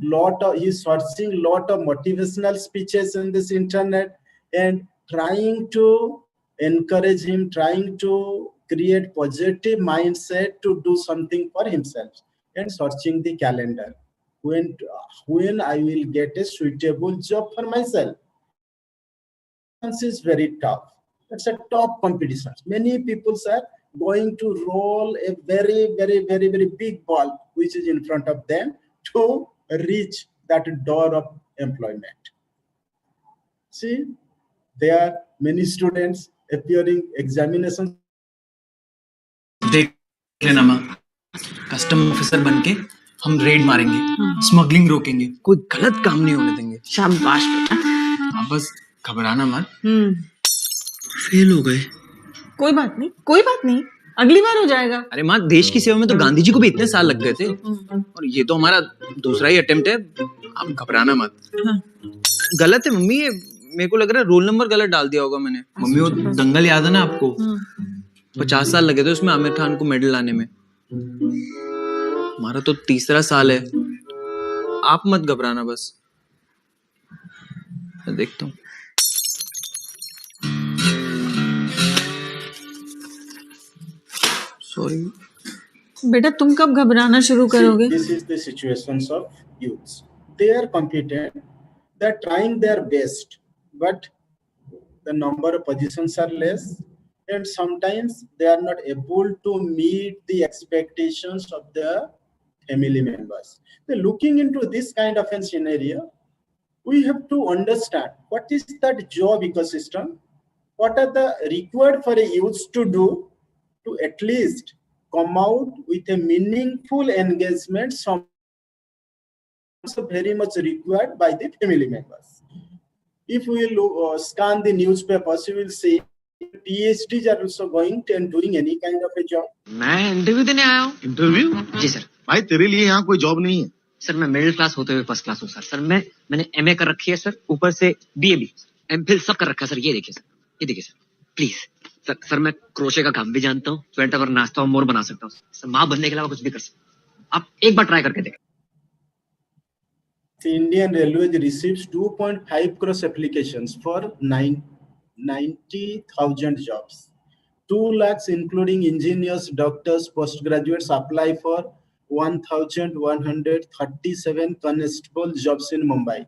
he's searching lot of motivational speeches in this internet and trying to encourage him, trying to create positive mindset to do something for himself, and searching the calendar when I will get a suitable job for myself. is very tough. It's a top competition. Many people are going to roll a very, very, very, very big ball which is in front of them to reach that door of employment. See, there are many students appearing examinations. देख लेना माँ, custom officer बनके हम red मारेंगे, smuggling रोकेंगे, कोई गलत काम नहीं होने देंगे। शाबाश बेटा। आप बस घबराना मत। फेल हो गए, कोई बात नहीं, अगली बार हो जाएगा। अरे माँ, देश की सेवा में तो गांधी जी को भी इतने साल लग गए थे, और ये तो हमारा दूसरा ही अटेम्प्ट है। आप घबराना मत। गलत है मम्मी, ये मेरे को लग रहा है रोल नंबर गलत डाल दिया होगा मैंने। मम्मी, वो दंगल याद है ना आपको? 50 साल लगे थे उसमें आमिर खान को मेडल लाने में। हमारा तो तीसरा साल है। आप मत घबराना, बस मैं देखता हूँ। सॉरी बेटा, तुम कब घबराना शुरू करोगे? This is the situations of youths. They are competent, they are trying their best, but the number of positions are less, and sometimes they are not able to meet the expectations of their family members. So looking into this kind of a scenario, we have to understand what is that job ecosystem, what are the required for a youth to do to at least come out with a meaningful engagement, some also very much required by the family members. If we scan the newspapers, you will see PhDs are also going and doing any kind of a job. मैं interview देने आया हूँ। Interview? जी sir. भाई तेरे लिए यहाँ कोई job नहीं है। सर मैं मिडिल क्लास होते हुए फर्स्ट क्लास हूँ सर। मैंने MA कर रखी है सर, ऊपर से DAV, MPhil सब कर रखा है सर। ये देखिए सर, ये देखिए सर, प्लीज सर मैं क्रोशे का काम भी जानता हूँ, स्वेटर और नाश्ता और मोर बना सकता हूँ सर। माँ बनने के अलावा कुछ भी कर सकता हूँ। आप एक बार ट्राई करके देखें। The Indian Railways receives 2.5 crores applications for 90,000 jobs. 2 lakhs, including engineers, doctors, postgraduates, apply for 1,137 constable jobs in Mumbai.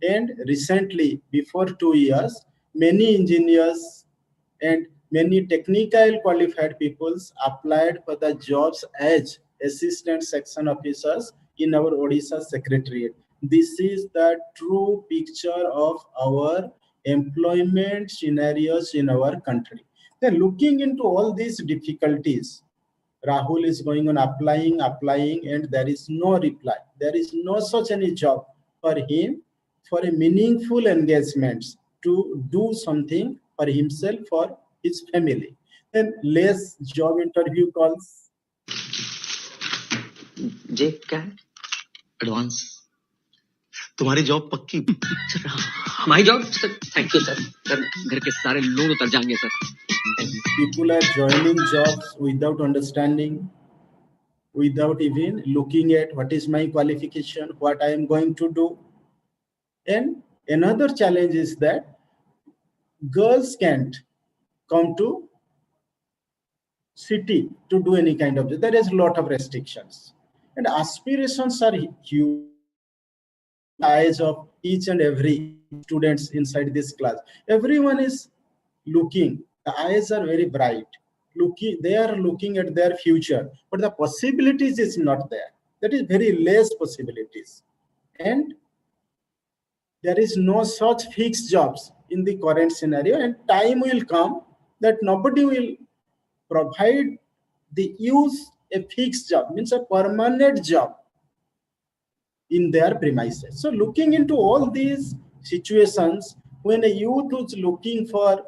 And recently, before 2 years, many engineers and many technical qualified peoples applied for the jobs as assistant section officers in our Odisha Secretariat. This is the true picture of our employment scenarios in our country. Then looking into all these difficulties, Rahul is going on applying, and there is no reply. There is no such any job for him for a meaningful engagement to do something for himself, for his family. Then less job interview calls. जे क्या है? Advance. तुम्हारी job पक्की? Sir हमारी job sir, thank you sir. Sir घर के सारे लोग उतर जाएंगे sir. People are joining jobs without understanding, without even looking at what is my qualification, what I am going to do. And another challenge is that girls can't come to city to do any kind of job. There is a lot of restrictions, and aspirations are huge. Eyes of each and every students inside this class, everyone is looking. The eyes are very bright. They are looking at their future, but the possibilities is not there. That is very less possibilities, and there is no such fixed jobs in the current scenario. And time will come that nobody will provide the youth a fixed job, means a permanent job in their premises. So looking into all these situations, when a youth is looking for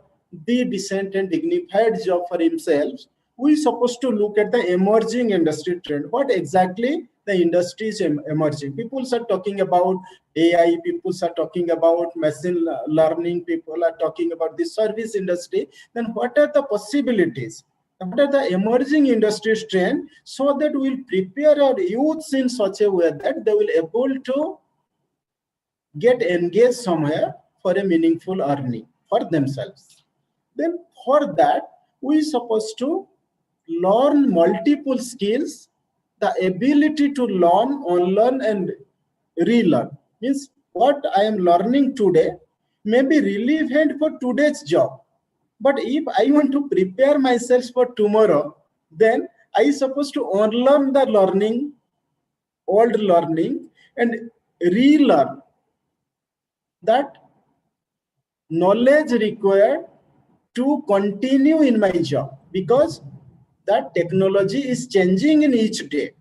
the decent and dignified job for himself, we are supposed to look at the emerging industry trend. What exactly the industry is emerging? People are talking about AI, people are talking about machine learning, people are talking about the service industry. Then what are the possibilities? What are the emerging industry trend, so that we will prepare our youths in such a way that they will able to get engaged somewhere for a meaningful earning for themselves. Then for that, we are supposed to learn multiple skills. The ability to learn, unlearn, and relearn means what I am learning today, may be relevant for today's job. But if I want to prepare myself for tomorrow, then I supposed to unlearn the learning, old learning, and relearn that knowledge required to continue in my job, because that technology is changing in each day.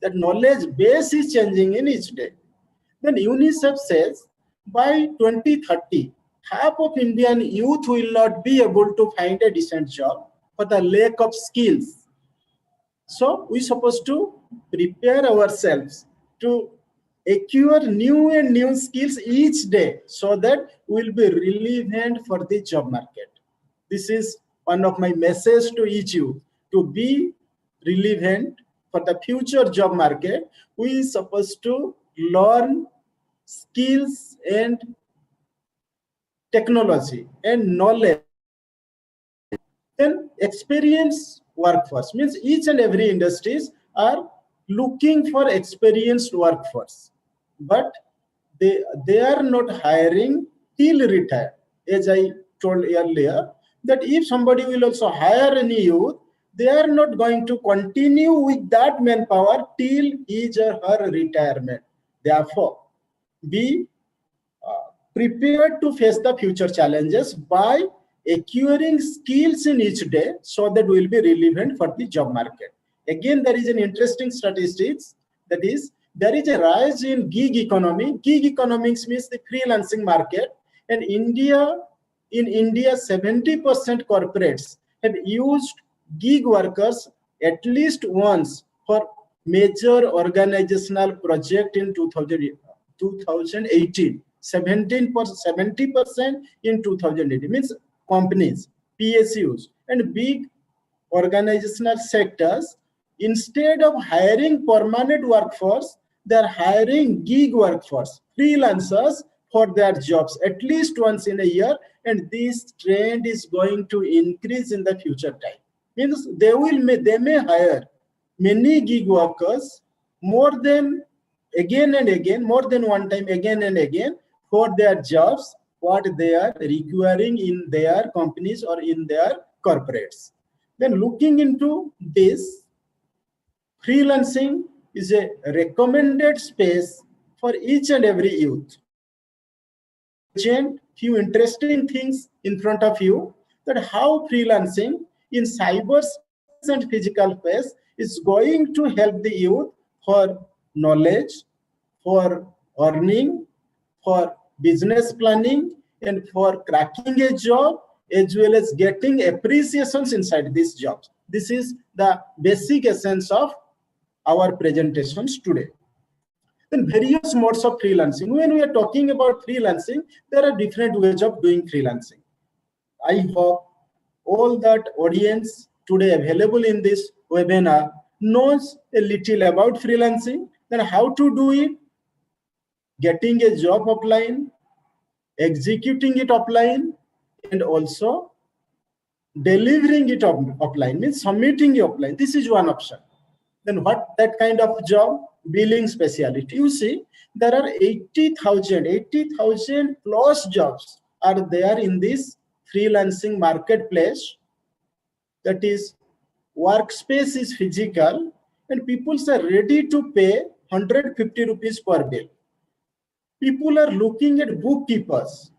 That knowledge base is changing in each day. Then UNICEF says by 2030, half of Indian youth will not be able to find a decent job for the lack of skills. So we supposed to prepare ourselves to acquire new and new skills each day so that we'll be relevant for the job market. This is one of my message to each you, to be relevant for the future job market. We supposed to learn skills and technology and knowledge. Then experience workforce means each and every industries are looking for experienced workforce, but they are not hiring till retire. As I told earlier, that if somebody will also hire any youth, they are not going to continue with that manpower till his or her retirement. Therefore, be prepared to face the future challenges by acquiring skills in each day so that we will be relevant for the job market. Again, there is an interesting statistics, that is, there is a rise in gig economy. Gig economics means the freelancing market, and in India, 70% corporates have used gig workers at least once for major organizational project in 2018. 70% in 2018 means companies, PSUs, and big organizational sectors, instead of hiring permanent workforce, they are hiring gig workforce, freelancers for their jobs at least once in a year, and this trend is going to increase in the future time. Means they may hire many gig workers more than again and again, more than one time, again and again, for their jobs, what they are requiring in their companies or in their corporates. Then looking into this, freelancing is a recommended space for each and every youth. Present few interesting things in front of you, that how freelancing in cyberspace and physical space is going to help the youth for knowledge, for earning, for business planning, and for cracking a job, as well as getting appreciations inside these jobs. This is the basic essence of our presentations today. Then various modes of freelancing. When we are talking about freelancing, there are different ways of doing freelancing. I hope all that audience today available in this webinar knows a little about freelancing, then how to do it, getting a job offline, executing it offline, and also delivering it offline, means submitting it offline. This is one option. Then what that kind of job? Billing specialty. You see, there are 80,000 plus jobs are there in this freelancing marketplace. That is, workspace is physical and people are ready to pay 150 rupees per bill. People are looking at bookkeepers.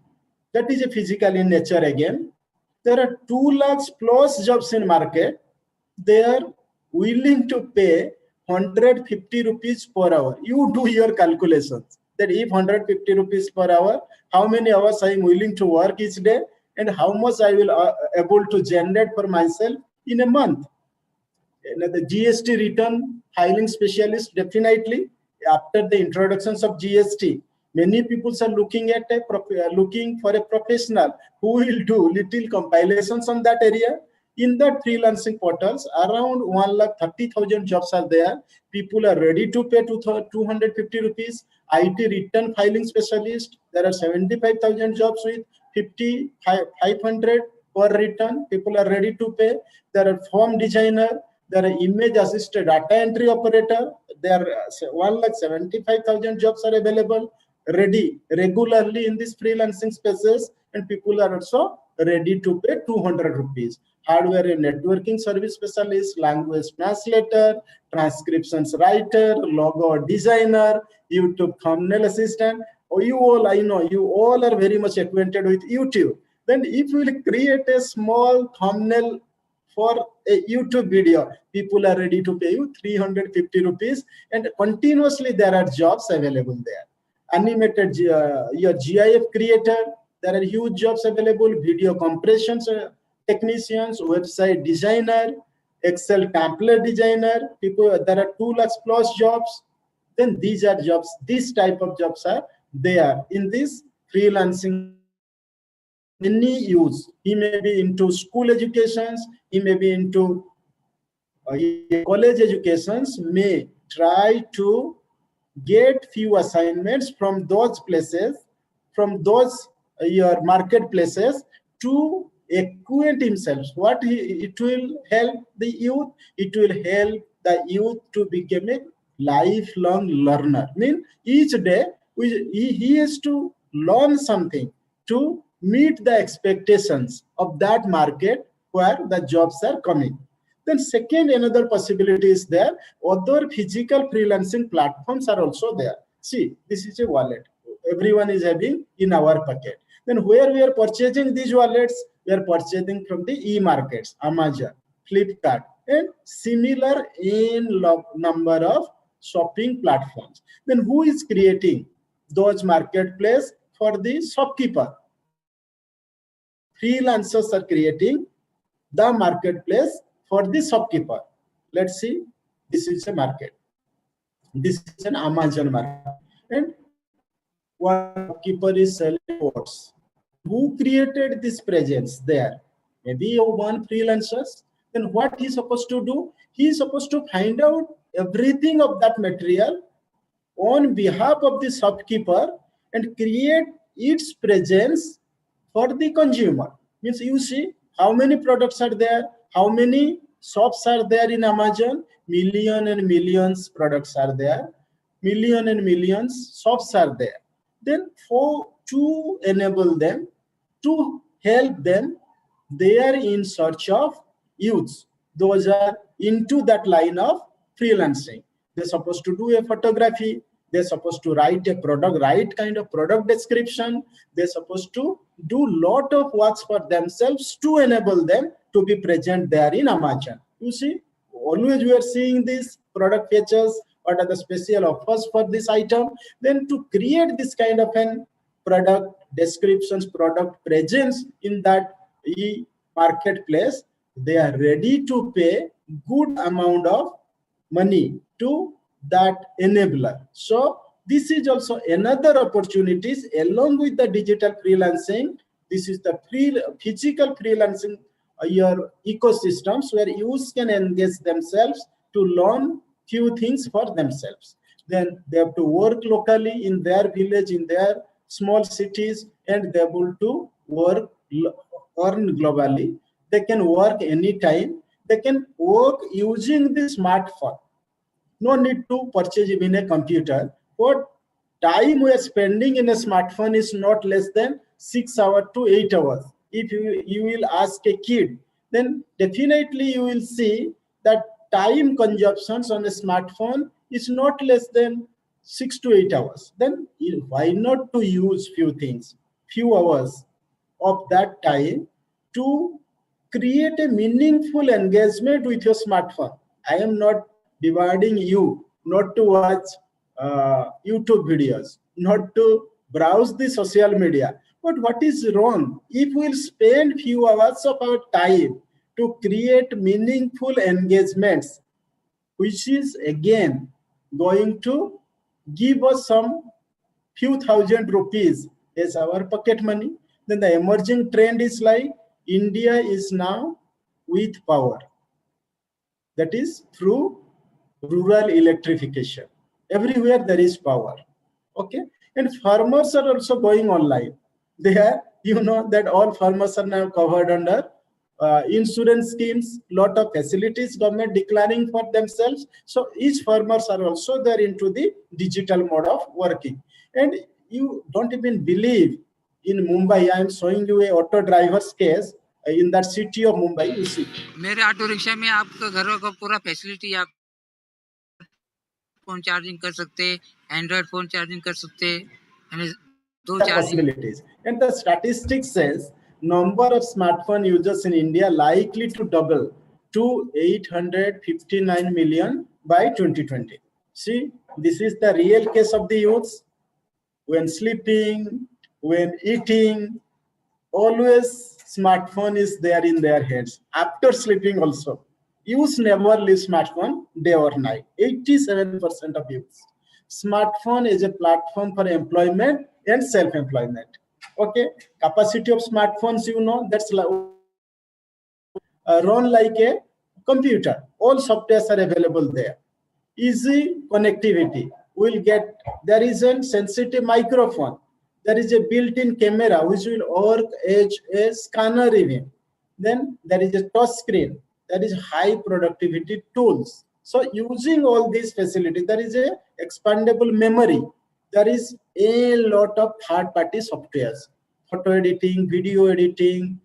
That is a physical in nature again. There are 2 lakhs plus jobs in market. They are willing to pay 150 rupees per hour. You do your calculations that if 150 rupees per hour, how many hours I am willing to work each day and how much I will able to generate for myself in a month. The GST return filing specialist, definitely after the introductions of GST, many people are looking at looking for a professional who will do little compilations on that area. In that freelancing portals, around 1,30,000 jobs are there. People are ready to pay 250 rupees. IT return filing specialist, there are 75,000 jobs with 500 per return. People are ready to pay. There are form designer, there are image assisted data entry operator. There are 1,75,000 jobs are available. ready regularly in these freelancing spaces, and people are also ready to pay 200 rupees. Hardware and networking service specialist, language translator, transcriptions writer, logo designer, YouTube thumbnail assistant. Oh, you all, I know you all are very much acquainted with YouTube. Then if we will create a small thumbnail for a YouTube video, people are ready to pay you 350 rupees, and continuously there are jobs available there. Animated your GIF creator, there are huge jobs available. Video compressions technicians, website designer, Excel template designer, people, there are 2 lakhs plus jobs. Then these are jobs, this type of jobs are there in this freelancing market. Any use, he may be into school educations, he may be into college educations, may try to get few assignments from those places, from those your marketplaces, to acquaint himself. It will help the youth, it will help the youth to become a lifelong learner. Mean each day he has to learn something to meet the expectations of that market where the jobs are coming. Then second, another possibility is there. Other physical freelancing platforms are also there. See, this is a wallet. Everyone is having in our pocket. Then where we are purchasing these wallets, we are purchasing from the e-markets, Amazon, Flipkart, and similar in number of shopping platforms. Then who is creating those marketplace for the shopkeeper? Freelancers are creating the marketplace for the shopkeeper. Let's see, this is a market. This is an Amazon market. And one shopkeeper is selling goods. Who created this presence there? Maybe one freelancer. Then what he's supposed to do? He's supposed to find out everything of that material on behalf of the shopkeeper and create its presence for the consumer. Means you see how many products are there, how many shops are there in Amazon. Million and millions products are there, million and millions shops are there. Then to enable them, to help them, they are in search of youths. Those are into that line of freelancing. They're supposed to do a photography, they're supposed to write a product, right kind of product description. They're supposed to do lot of works for themselves to enable them to be present there in Amazon. You see, always we are seeing these product features, what are the special offers for this item. Then to create this kind of an product descriptions, product presence in that marketplace, they are ready to pay good amount of money to that enabler. So this is also another opportunities along with the digital freelancing. This is the physical freelancing your ecosystems where users can engage themselves to learn few things for themselves. Then they have to work locally in their village, in their small cities, and they're able to work, earn globally. They can work anytime. They can work using the smartphone. No need to purchase even a computer. What time we are spending in a smartphone is not less than 6 hours to 8 hours. If you will ask a kid, then definitely you will see that time consumptions on a smartphone is not less than 6 to 8 hours. Then why not to use few things, few hours of that time to create a meaningful engagement with your smartphone. I am not demanding you not to watch YouTube videos, not to browse the social media. But what is wrong? If we'll spend few hours of our time to create meaningful engagements, which is again going to give us some few thousand rupees as our pocket money, then the emerging trend is like India is now with power. That is through rural electrification. Everywhere there is power. Okay, and farmers are also going online. They are, you know, that all farmers are now covered under insurance schemes, lot of facilities government declaring for themselves. So each farmers are also there into the digital mode of working. And you don't even believe. In Mumbai, I am showing you a auto driver's case in that city of Mumbai. You see, मेरे auto rickshaw में आपका घरों का पूरा facility, आप phone charging कर सकते, Android phone charging कर सकते, यानी दो charging possibilities. And the statistics says number of smartphone users in India likely to double to 859 million by 2020. See, this is the real case of the youths. When sleeping, when eating, always smartphone is there in their hands. After sleeping also, youth never leave smartphone day or night. 87% of youth. Smartphone is a platform for employment and self-employment. Okay, capacity of smartphones, you know, that's run like a computer. All softwares are available there. Easy connectivity. We'll get, there is a sensitive microphone. There is a built-in camera which will work as a scanner even. Then there is a touch screen. There is high productivity tools. So using all these facilities, there is a expandable memory. There is a lot of third-party softwares, photo editing, video editing,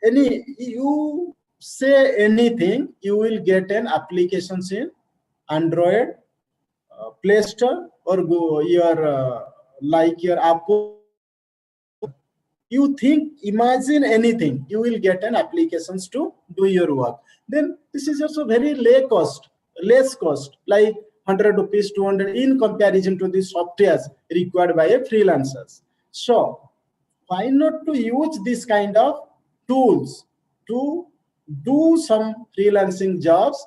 any, you say anything, you will get an applications in Android, Play Store, or go your like your Apple. You think, imagine anything, you will get an applications to do your work. Then this is also very less cost, like 100 rupees, 200 in comparison to the softwares required by a freelancers. So why not to use this kind of tools to do some freelancing jobs?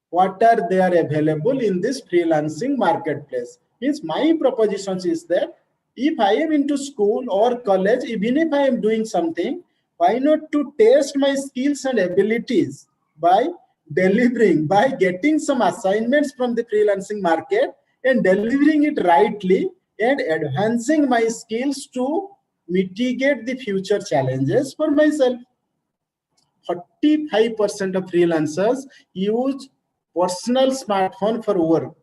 What are they are available in this freelancing marketplace? Means my proposition is that if I am into school or college, even if I am doing something, why not to test my skills and abilities by delivering, by getting some assignments from the freelancing market and delivering it rightly and enhancing my skills to mitigate the future challenges for myself. 45% of freelancers use personal smartphone for work.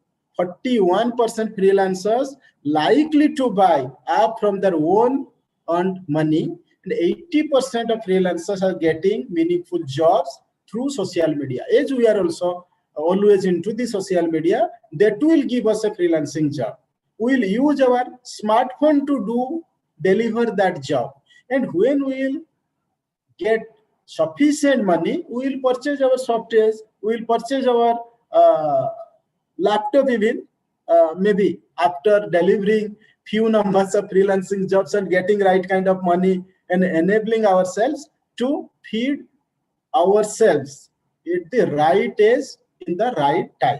41% freelancers likely to buy app from their own earned money, and 80% of freelancers are getting meaningful jobs through social media. As we are also always into the social media, that will give us a freelancing job. We will use our smartphone to deliver that job. And when we will get sufficient money, we will purchase our softwares, we will purchase our laptop even, maybe after delivering few numbers of freelancing jobs and getting right kind of money and enabling ourselves to feed ourselves at the right age in the right time.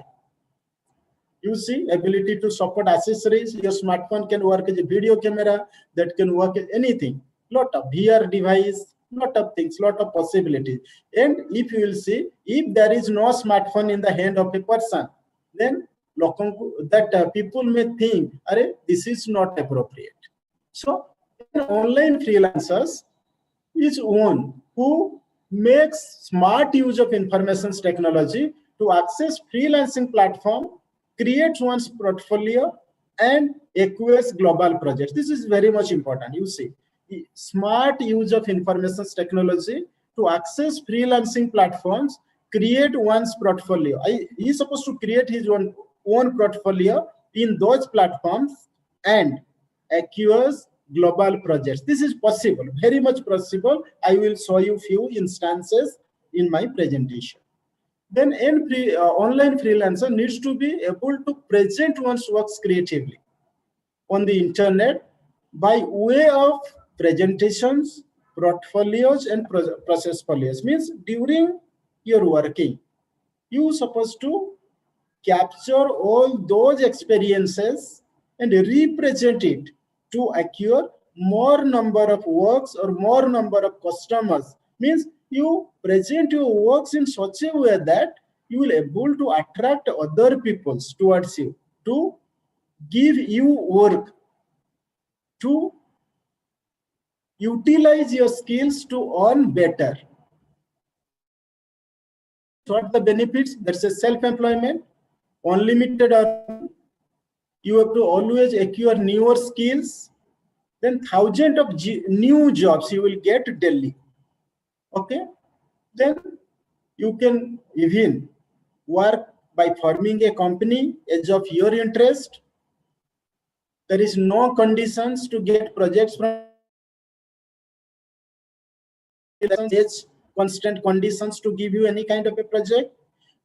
You see, ability to support accessories. Your smartphone can work as a video camera, that can work as anything. Lot of VR device, lot of things, lot of possibilities. And if you will see, if there is no smartphone in the hand of a person, then that people may think, this is not appropriate. So online freelancers is one who makes smart use of information technology to access freelancing platform, creates one's portfolio, and acquires global projects. This is very much important. You see, smart use of information technology to access freelancing platforms, create one's portfolio. He is supposed to create his own portfolio in those platforms and acquires global projects. This is possible, very much possible. I will show you few instances in my presentation. Then online freelancer needs to be able to present one's works creatively on the internet by way of presentations, portfolios, and process folios. Means during your working, you supposed to capture all those experiences and represent it to acquire more number of works or more number of customers. Means you present your works in such a way that you will able to attract other people towards you, to give you work, to utilize your skills to earn better. What the benefits? That's a self-employment, unlimited earning, You have to always acquire newer skills. Then thousands of new jobs you will get daily. Okay. Then you can even work by forming a company as of your interest. There is no conditions to get projects from constant conditions to give you any kind of a project.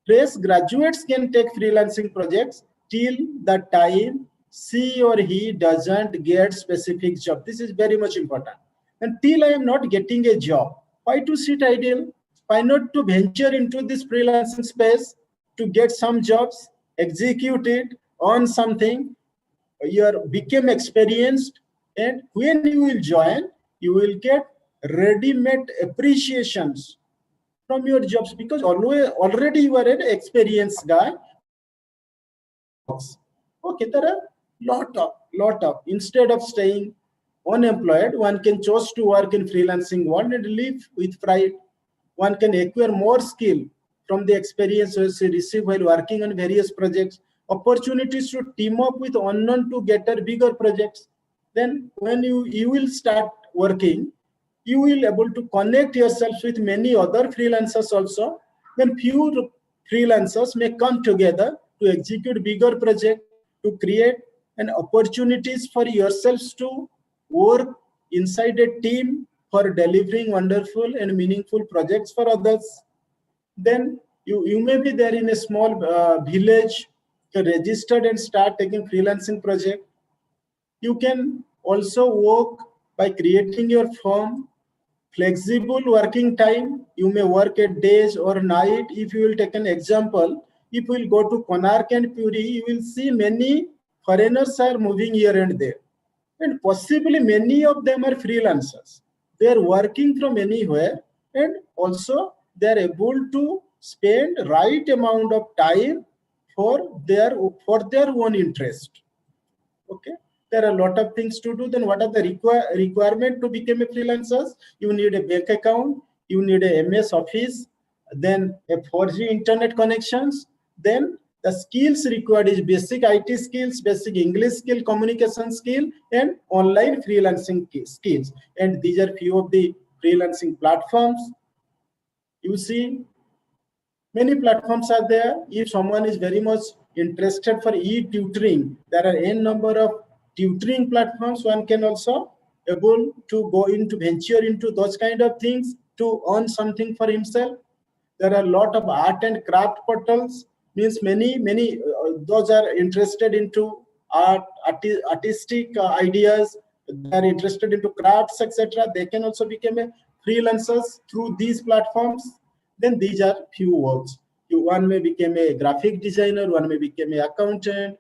Fresh graduates can take freelancing projects till the time she or he doesn't get specific job. This is very much important. Until I am not getting a job, why to sit idle? Why not to venture into this freelancing space to get some jobs, execute it, earn something, you become experienced, and when you will join, you will get ready-made appreciations from your jobs because already you are an experienced guy. Okay, there are lot of instead of staying unemployed, one can choose to work in freelancing world and live with pride. One can acquire more skill from the experiences received while working on various projects, opportunities to team up with unknown to get a bigger projects. Then when you will start working, you will able to connect yourself with many other freelancers also. Then few freelancers may come together to execute bigger project, to create an opportunities for yourselves to work inside a team for delivering wonderful and meaningful projects for others. Then you may be there in a small village, registered and start taking freelancing project. You can also work by creating your firm, flexible working time. You may work at days or night. If you will take an example, if you will go to Konark and Puri, you will see many foreigners are moving here and there. And possibly many of them are freelancers. They are working from anywhere, and also they are able to spend right amount of time for their own interest. Okay, there are a lot of things to do. Then what are the requirement to become a freelancer? You need a bank account, you need a MS Office, then a 4G internet connections. Then the skills required is basic IT skills, basic English skill, communication skill, and online freelancing skills. And these are few of the freelancing platforms. You see, many platforms are there. If someone is very much interested for e-tutoring, there are n number of tutoring platforms. One can also able to go into venture into those kind of things to earn something for himself. There are a lot of art and craft portals. Means many those are interested into artistic ideas. They are interested into crafts, etc. They can also become a freelancers through these platforms. Then these are few works. One may become a graphic designer, one may become an accountant,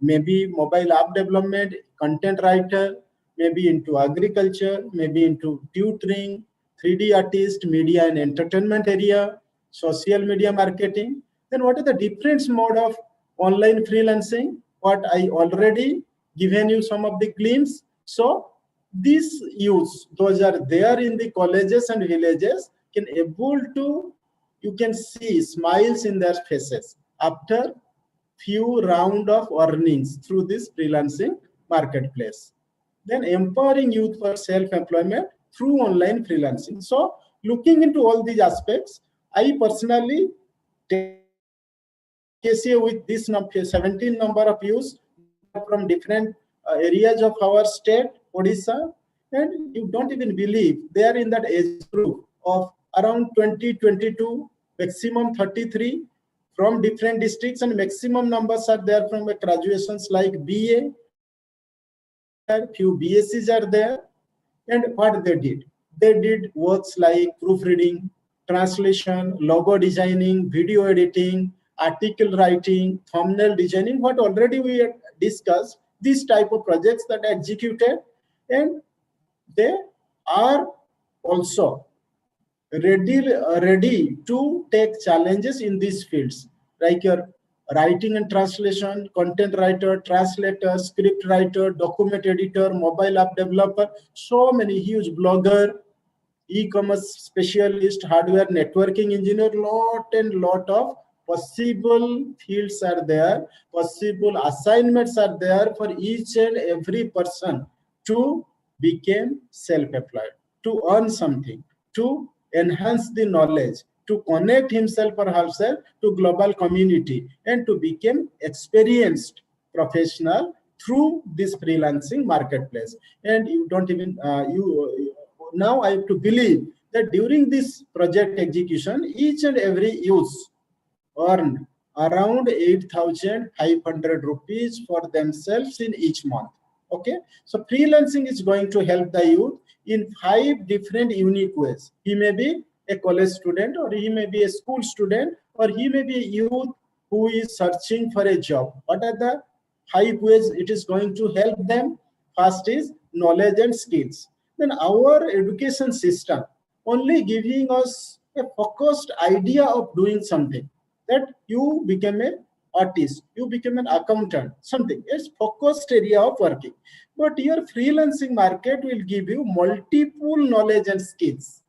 maybe mobile app development, content writer, maybe into agriculture, maybe into tutoring, 3D artist, media and entertainment area, social media marketing. Then what are the different mode of online freelancing? What I already given you some of the glimpse. So these youths, those are there in the colleges and villages, can able to, you can see smiles in their faces after few round of earnings through this freelancing marketplace. Then empowering youth for self-employment through online freelancing. So looking into all these aspects, I personally take with this 17 number of youths. They are from different areas of our state, Odisha, and you don't even believe they are in that age group of around 2022, maximum 33 from different districts, and maximum numbers are there from graduations like BA, few BScs are there. And what they did works like proofreading, translation, logo designing, video editing, article writing, thumbnail designing, what already we had discussed, these type of projects that are executed. And they are also ready to take challenges in these fields, like your writing and translation, content writer, translator, script writer, document editor, mobile app developer, so many huge blogger, e-commerce specialist, hardware networking engineer, lot and lot of possible fields are there, possible assignments are there for each and every person to become self-employed, to earn something, to enhance the knowledge, to connect himself or herself to global community, and to become experienced professional through this freelancing marketplace. And you don't even now I have to believe that during this project execution, each and every youth earn around 8,500 rupees for themselves in each month. Okay, so freelancing is going to help the youth in 5 different unique ways. He may be a college student, or he may be a school student, or he may be a youth who is searching for a job. What are the 5 ways it is going to help them? First is knowledge and skills. Then our education system only giving us a focused idea of doing something, that you become an artist, you become an accountant, something. It's focused area of working. But your freelancing market will give you multiple knowledge and skills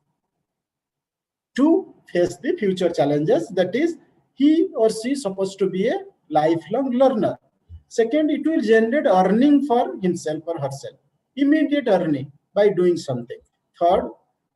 to face the future challenges. That is, he or she is supposed to be a lifelong learner. Second, it will generate earning for himself or herself, immediate earning by doing something. Third,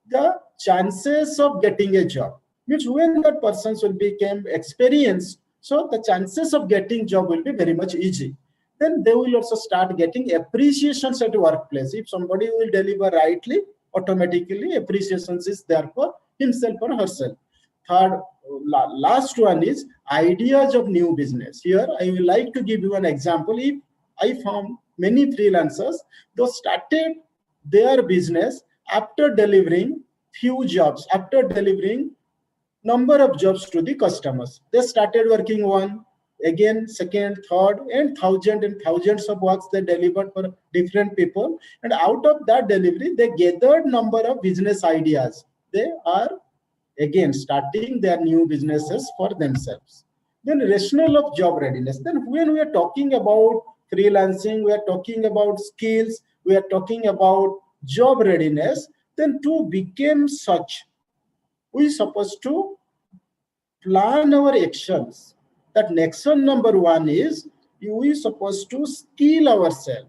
the chances of getting a job, means when that person will become experienced, so the chances of getting job will be very much easy. Then they will also start getting appreciations at workplace. If somebody will deliver rightly, automatically appreciations is there for himself or herself. Third, last one is ideas of new business. Here I will like to give you an example. If I found many freelancers, those started their business after delivering few jobs, after delivering number of jobs to the customers. They started working one, again, second, third, and thousands of works they delivered for different people. And out of that delivery, they gathered number of business ideas. They are again starting their new businesses for themselves. Then rationale of job readiness. Then when we are talking about freelancing, we are talking about skills, we are talking about job readiness, then to become such, we supposed to plan our actions. That action number one is we supposed to skill ourselves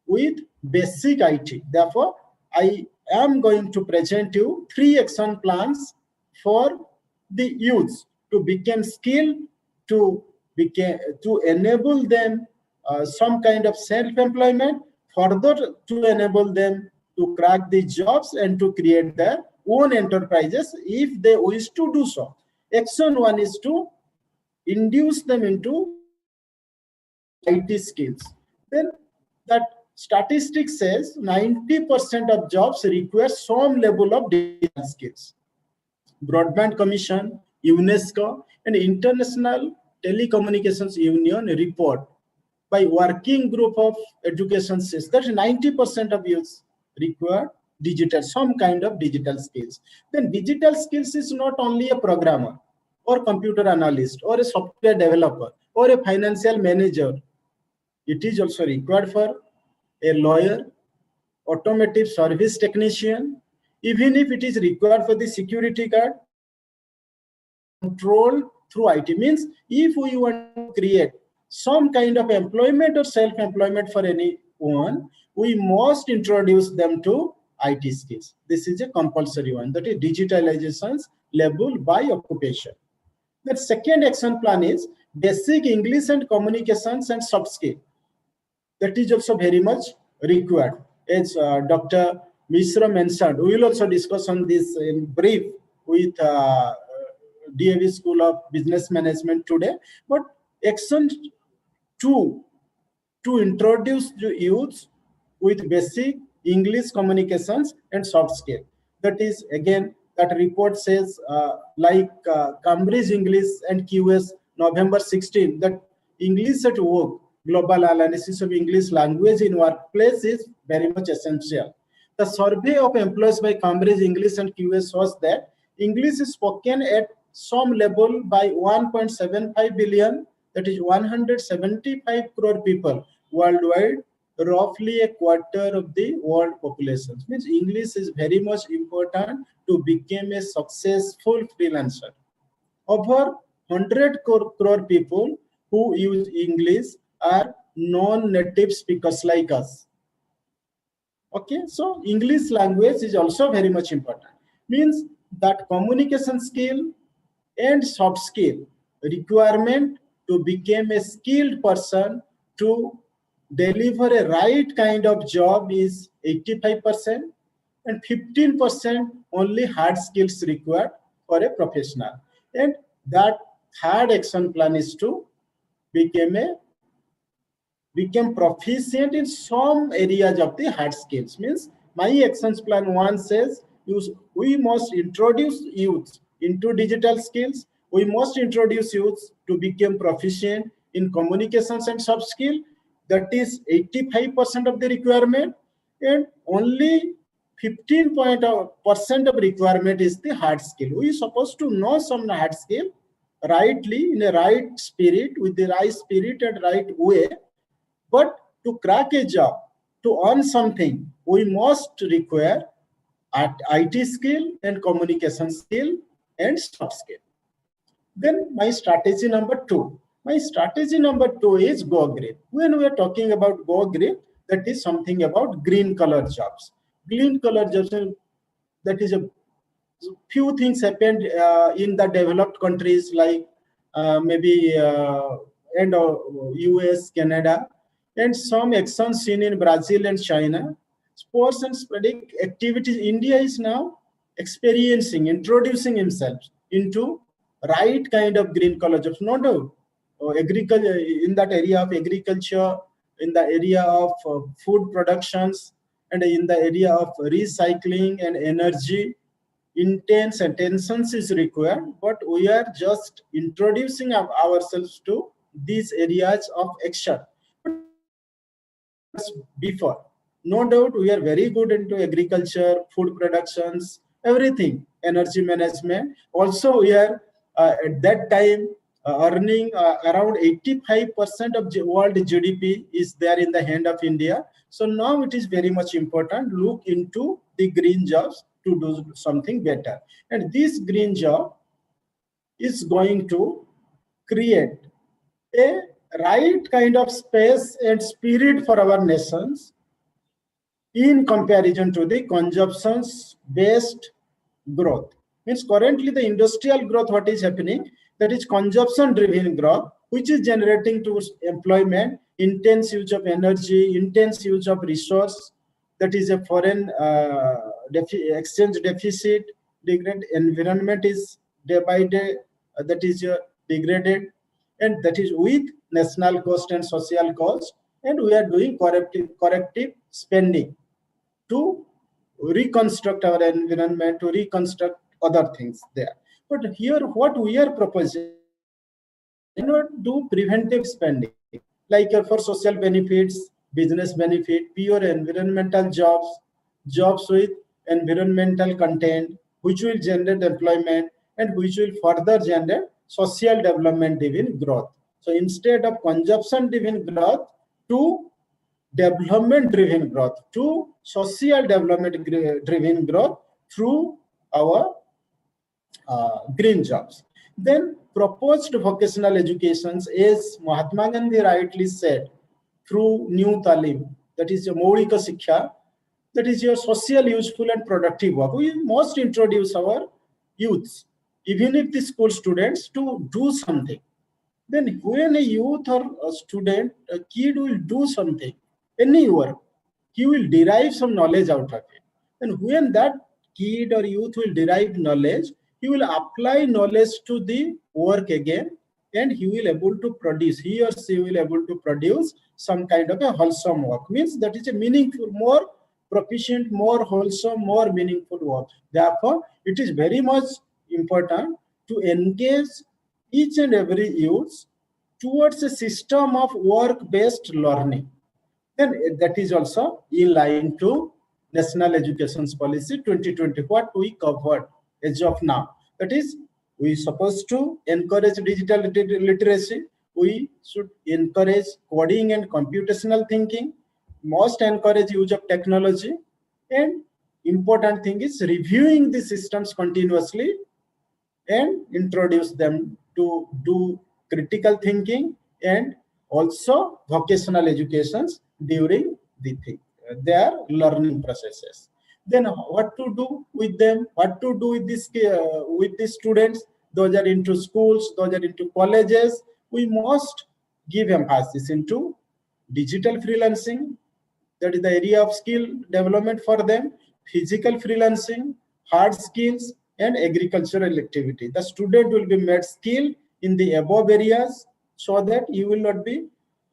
with basic IT. Therefore, I am going to present you 3 action plans for the youths to become skilled, to enable them some kind of self-employment, further to enable them to crack the jobs and to create their own enterprises if they wish to do so. Action one is to induce them into IT skills. Then that statistic says 90% of jobs require some level of digital skills. Broadband Commission, UNESCO, and International Telecommunications Union report by working group of education says that 90% of youth require digital, some kind of digital skills. Then digital skills is not only a programmer or computer analyst or a software developer or a financial manager. It is also required for a lawyer, automotive service technician, even if it is required for the security guard, control through IT. Means if we want to create some kind of employment or self-employment for anyone, we must introduce them to IT skills. This is a compulsory one, that is digitalizations level by occupation. The second action plan is basic English and communications and soft skill. That is also very much required. As Dr. Mishra mentioned, we will also discuss on this in brief with D.A.V. School of Business Management today. But action 2, to introduce the youths with basic English communications and soft skill. That is, again, that report says Cambridge English and QS November 16, that English at work, global analysis of English language in workplace is very much essential. The survey of employees by Cambridge English and QS shows that English is spoken at some level by 1.75 billion, that is 175 crore people worldwide, roughly a quarter of the world population. Means English is very much important to become a successful freelancer. Over 100 crore people who use English are non-native speakers like us. Okay, so English language is also very much important. Means that communication skill and soft skill requirement to become a skilled person to deliver a right kind of job is 85%, and 15% only hard skills required for a professional. And that third action plan is to become proficient in some areas of the hard skills. Means my actions plan one says we must introduce youth into digital skills. We must introduce youth to become proficient in communications and soft skill. That is 85% of the requirement, and only 15% of requirement is the hard skill. We are supposed to know some hard skill rightly in a right spirit, with the right spirit and right way. But to crack a job, to earn something, we must require IT skill and communication skill and soft skill. Then my strategy number two. My strategy number two is Go Green. When we are talking about Go Green, that is something about green color jobs. Green color jobs, that is a few things happened in the developed countries like maybe and US, Canada, and some actions seen in Brazil and China. Sports and sporadic activities. India is now experiencing, introducing himself into right kind of green color jobs. Not agriculture in that area of agriculture, in the area of food productions, and in the area of recycling and energy. Intense attention is required, but we are just introducing ourselves to these areas of action. Before, no doubt we are very good into agriculture, food productions, everything, energy management. Also, we are at that time earning around 85% of world GDP is there in the hand of India. So now it is very much important. Look into the green jobs to do something better. And this green job is going to create a right kind of space and spirit for our nations in comparison to the consumptions based growth. Means currently the industrial growth, what is happening, that is consumption driven growth, which is generating towards employment, intense use of energy, intense use of resource, that is a foreign exchange deficit, degraded environment is day by day, that is degraded, and that is with national cost and social cost, and we are doing corrective spending to reconstruct our environment, to reconstruct other things there. But here, what we are proposing, not do preventive spending, like for social benefits, business benefit, pure environmental jobs, jobs with environmental content, which will generate employment and which will further generate social development driven growth. So instead of consumption driven growth to development driven growth, to social development driven growth through our green jobs. Then proposed vocational educations, as Mahatma Gandhi rightly said, through new talim, that is your Maulika Siksha, that is your social, useful and productive work. We must introduce our youths, even if the school students, to do something. Then when a youth or a student, a kid will do something, any work, he will derive some knowledge out of it. And when that kid or youth will derive knowledge, he will apply knowledge to the work again, and he will able to produce, he or she will able to produce some kind of a wholesome work. Means that is a meaningful, more proficient, more wholesome, more meaningful work. Therefore, it is very much important to engage each and every youth towards a system of work-based learning. Then that is also in line to National Education Policy 2020, what we covered as of now. That is, we supposed to encourage digital literacy. We should encourage coding and computational thinking. Must encourage use of technology. And important thing is reviewing the systems continuously and introduce them to do critical thinking and also vocational educations during their learning processes. Then what to do with them? What to do with these students? Those are into schools, those are into colleges. We must give emphasis into digital freelancing, that is the area of skill development for them, physical freelancing, hard skills, and agricultural activity. The student will be made skilled in the above areas so that you will not be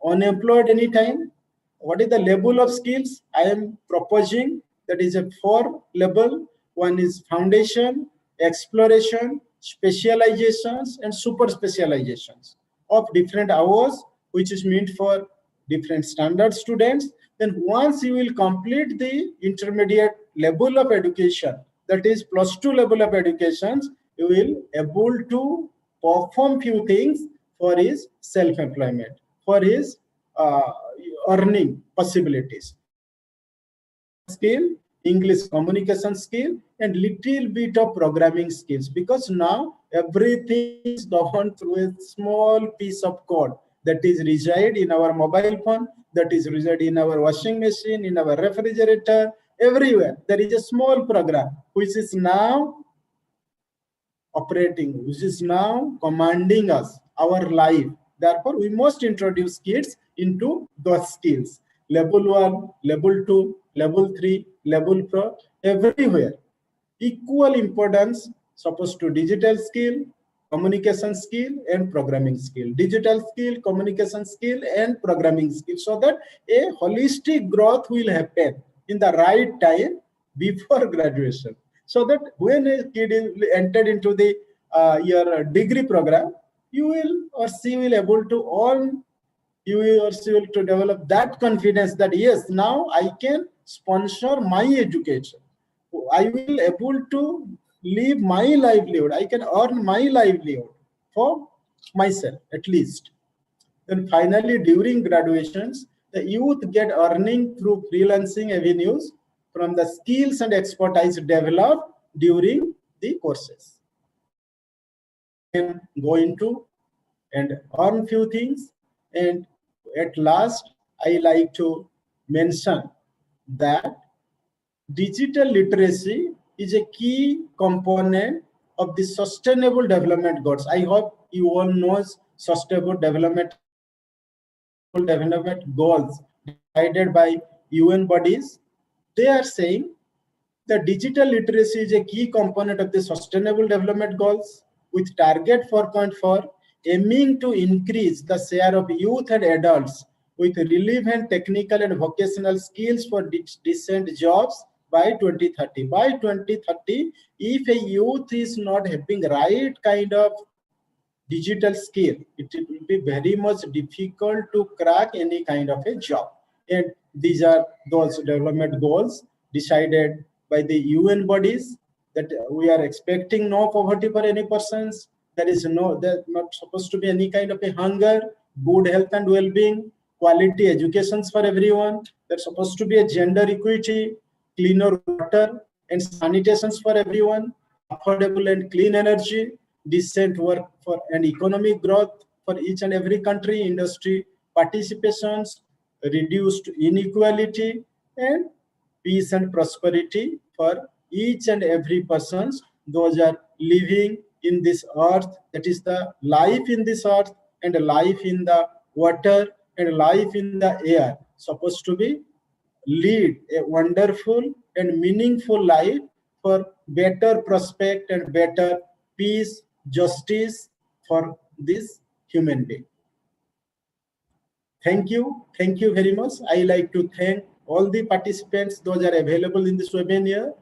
unemployed anytime. What is the level of skills I am proposing? That is a 4 level. One is foundation, exploration, specializations, and super specializations of different hours, which is meant for different standard students. Then once you will complete the intermediate level of education, that is +2 level of education, you will able to perform few things for his self-employment, for his earning possibilities. Skill, English communication skill, and little bit of programming skills, because now everything is done through a small piece of code that is reside in our mobile phone, that is reside in our washing machine, in our refrigerator, everywhere. There is a small program which is now operating, which is now commanding us, our life. Therefore, we must introduce kids into those skills. Level 1, level 2, level 3, level 4, everywhere. Equal importance supposed to digital skill, communication skill, and programming skill. Digital skill, communication skill, and programming skill, so that a holistic growth will happen in the right time before graduation. So that when a kid is entered into the your degree program, you will or she will able to earn, you will or she will to develop that confidence that yes, now I can sponsor my education. I will able to live my livelihood. I can earn my livelihood for myself at least. And finally, during graduations, the youth get earning through freelancing avenues from the skills and expertise developed during the courses. Can go into and earn few things. And at last, I like to mention that digital literacy is a key component of the sustainable development goals. I hope you all know sustainable development goals decided by UN bodies. They are saying that digital literacy is a key component of the sustainable development goals, with target 4.4 aiming to increase the share of youth and adults with relevant technical and vocational skills for decent jobs by 2030. By 2030, if a youth is not having right kind of digital skill, it will be very much difficult to crack any kind of a job. And these are those development goals decided by the UN bodies, that we are expecting no poverty for any persons. There's not supposed to be any kind of a hunger, good health and well-being, quality educations for everyone. There's supposed to be a gender equity, cleaner water and sanitations for everyone, affordable and clean energy, decent work for and economic growth for each and every country, industry participations, reduced inequality, and peace and prosperity for each and every persons. Those are living in this earth, that is the life in this earth, and life in the water, and life in the air, supposed to be lead a wonderful and meaningful life for better prospect and better peace, justice for this human being. Thank you very much. I like to thank all the participants, those are available in this webinar,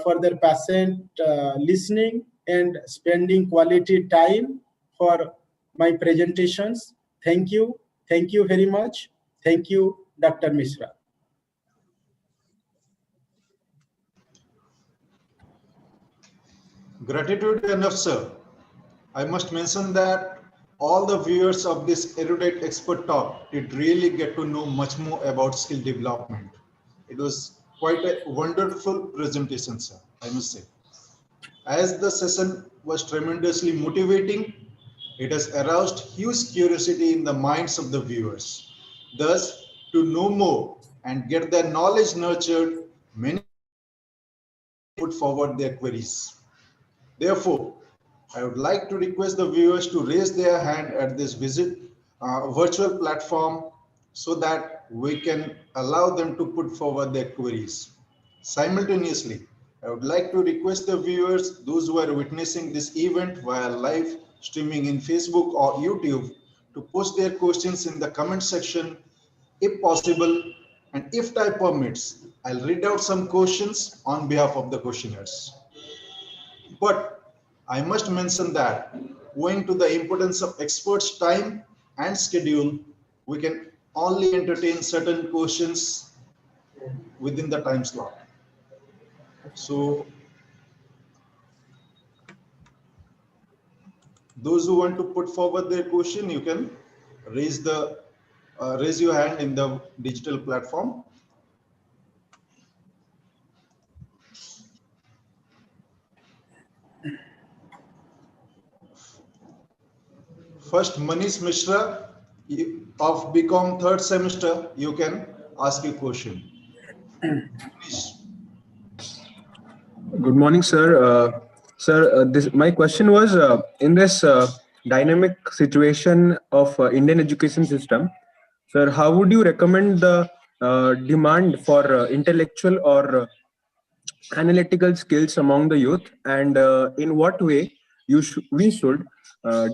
for their patient listening and spending quality time for my presentations. Thank you very much. Thank you, Dr. Mishra. Gratitude enough, sir. I must mention that all the viewers of this erudite expert talk did really get to know much more about skill development. It was quite a wonderful presentation, sir, I must say. As the session was tremendously motivating, It has aroused huge curiosity in the minds of the viewers. Thus, to know more and get their knowledge nurtured, many put forward their queries. Therefore, I would like to request the viewers to raise their hand at this virtual platform so that we can allow them to put forward their queries. Simultaneously, I would like to request the viewers, those who are witnessing this event via live streaming in Facebook or YouTube, to post their questions in the comment section if possible, and if time permits, I'll read out some questions on behalf of the questioners. But I must mention that owing to the importance of experts' time and schedule, we can only entertain certain questions within the time slot. So those who want to put forward their question, you can raise your hand in the digital platform. First, Manish Mishra of BCom third semester, you can ask a question. Manish. Good morning, sir. This my question was in this dynamic situation of Indian education system, sir. How would you recommend the demand for intellectual or analytical skills among the youth, and in what way we should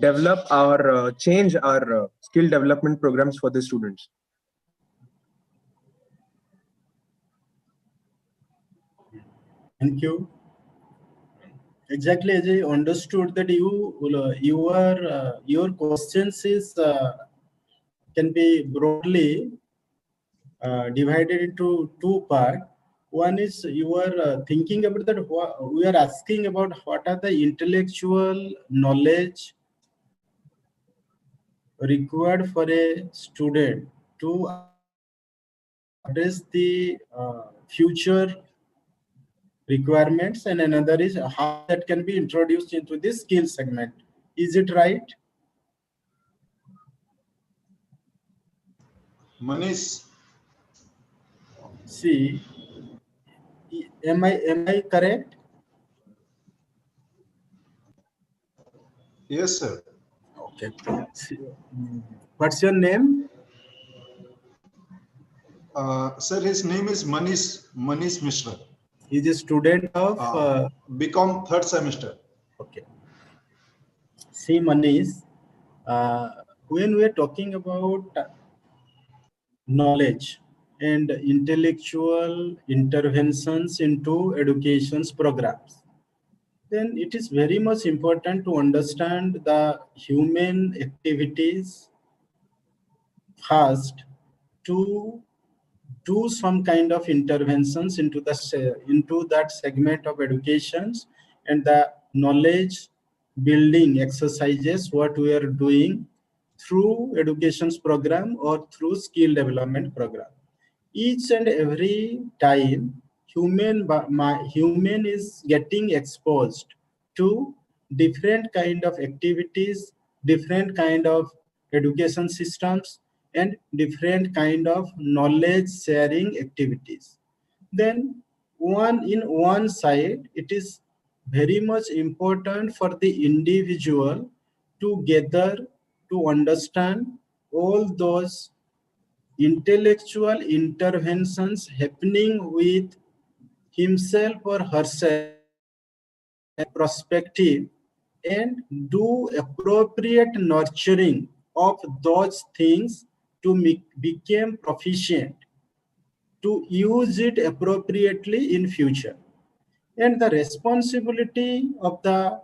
develop or change our skill development programs for the students? Thank you. Exactly, as I understood that your questions is can be broadly divided into two parts. One is you are thinking about that. We are asking about what are the intellectual knowledge required for a student to address the future requirements, and another is how that can be introduced into this skill segment. Is it right? Manish. See, am I correct? Yes, sir. Okay. What's your name? Sir, his name is Manish Mishra. He's a student of BCom third semester. Okay. See, Manish, when we're talking about knowledge and intellectual interventions into education's programs, then it is very much important to understand the human activities first to do some kind of interventions into that segment of educations, and the knowledge building exercises what we are doing through education's program or through skill development program. Each and every time human is getting exposed to different kind of activities, different kind of education systems, and different kind of knowledge sharing activities. Then one side, it is very much important for the individual to gather, to understand all those intellectual interventions happening with himself or herself perspective, and do appropriate nurturing of those things to become proficient, to use it appropriately in future. And the responsibility of the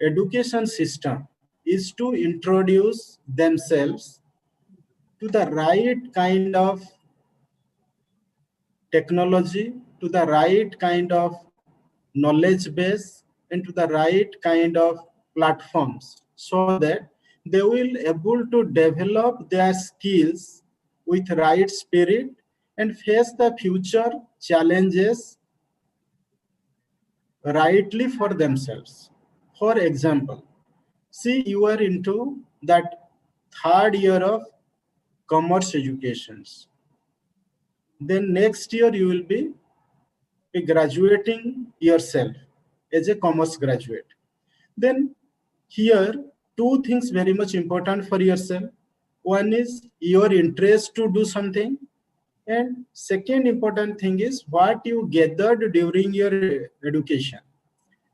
education system is to introduce themselves to the right kind of technology, to the right kind of knowledge base, and to the right kind of platforms, so that they will able to develop their skills with right spirit and face the future challenges rightly for themselves. For example, See, you are into that third year of commerce educations. Then next year you will be graduating yourself as a commerce graduate. Then here, two things very much important for yourself. One is your interest to do something, and second important thing is what you gathered during your education.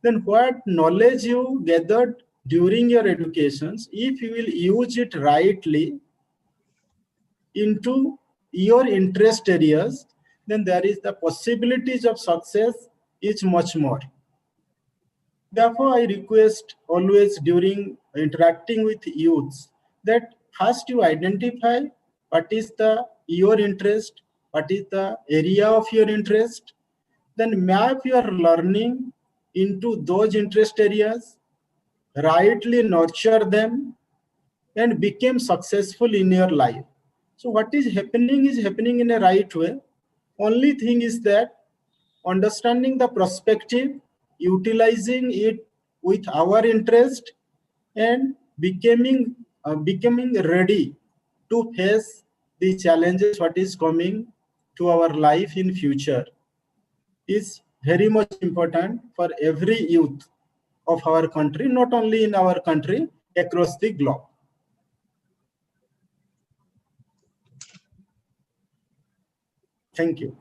Then what knowledge you gathered during your educations, if you will use it rightly into your interest areas, then there is the possibilities of success is much more. Therefore, I request always during interacting with youths that first you identify what is the your interest, what is the area of your interest, then map your learning into those interest areas, rightly nurture them, and become successful in your life. So what is happening in a right way. Only thing is that understanding the perspective, utilizing it with our interest, and becoming ready to face the challenges what is coming to our life in future is very much important for every youth of our country, not only in our country, across the globe. Thank you.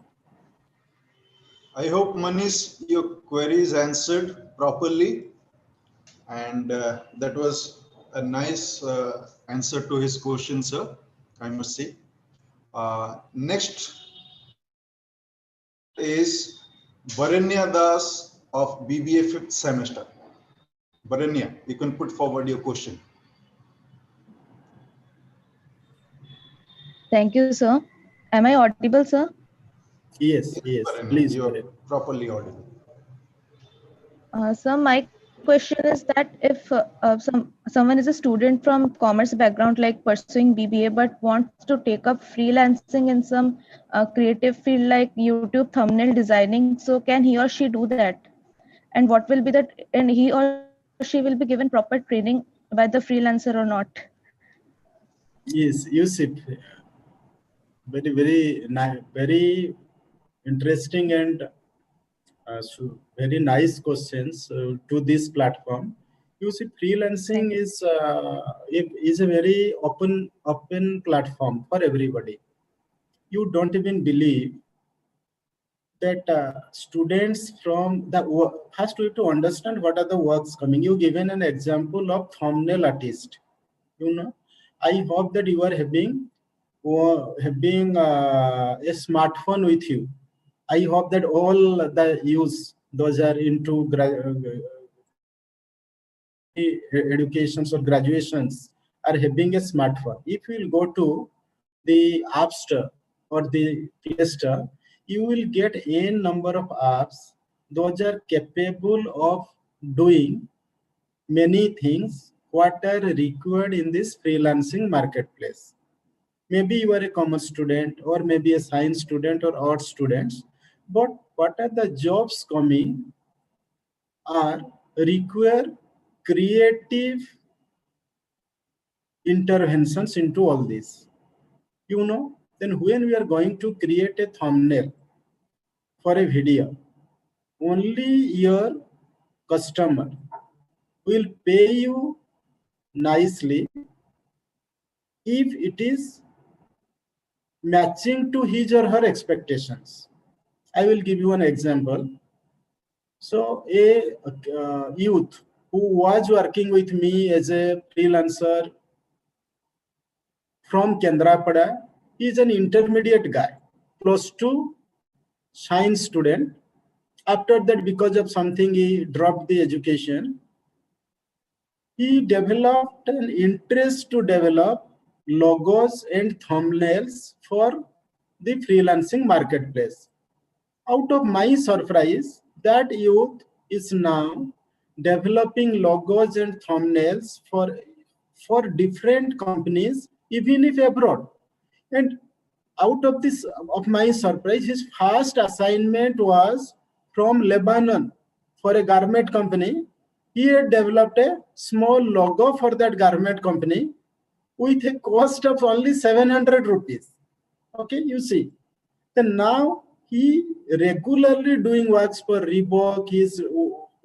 I hope, Manish, your query is answered properly, and that was a nice answer to his question, sir, I must say. Next is Varanya Das of BBA 5th semester. Varanya, you can put forward your question. Thank you, sir. Am I audible, sir? Yes, Varanya, please. you are properly audible. Sir, my question is that if someone is a student from commerce background, like pursuing BBA, but wants to take up freelancing in some creative field like YouTube thumbnail designing, so can he or she do that? And what will be that? And he or she will be given proper training by the freelancer or not? Yes, Yusuf. Very interesting and very nice questions to this platform. You see, freelancing is a very open platform for everybody. You don't even believe that students from the first we have to understand what are the works coming. You given an example of thumbnail artist. You know, I hope that you are having a smartphone with you. I hope that all the youth, those are into educations or graduations, are having a smartphone. If you will go to the App Store or the Play Store, you will get a number of apps. Those are capable of doing many things what are required in this freelancing marketplace. Maybe you are a commerce student or maybe a science student or arts students, but what are the jobs coming are require creative interventions into all this. You know, then when we are going to create a thumbnail for a video, only your customer will pay you nicely if it is matching to his or her expectations. I will give you an example. So a youth who was working with me as a freelancer from Kendrapada is an intermediate guy, close to science student. After that, because of something, he dropped the education. He developed an interest to develop logos and thumbnails for the freelancing marketplace. Out of my surprise, that youth is now developing logos and thumbnails for different companies, even if abroad. And out of this, of my surprise, his first assignment was from Lebanon for a garment company. he had developed a small logo for that garment company with a cost of only 700 rupees. Okay, you see. Then now he regularly doing works for Reebok. He's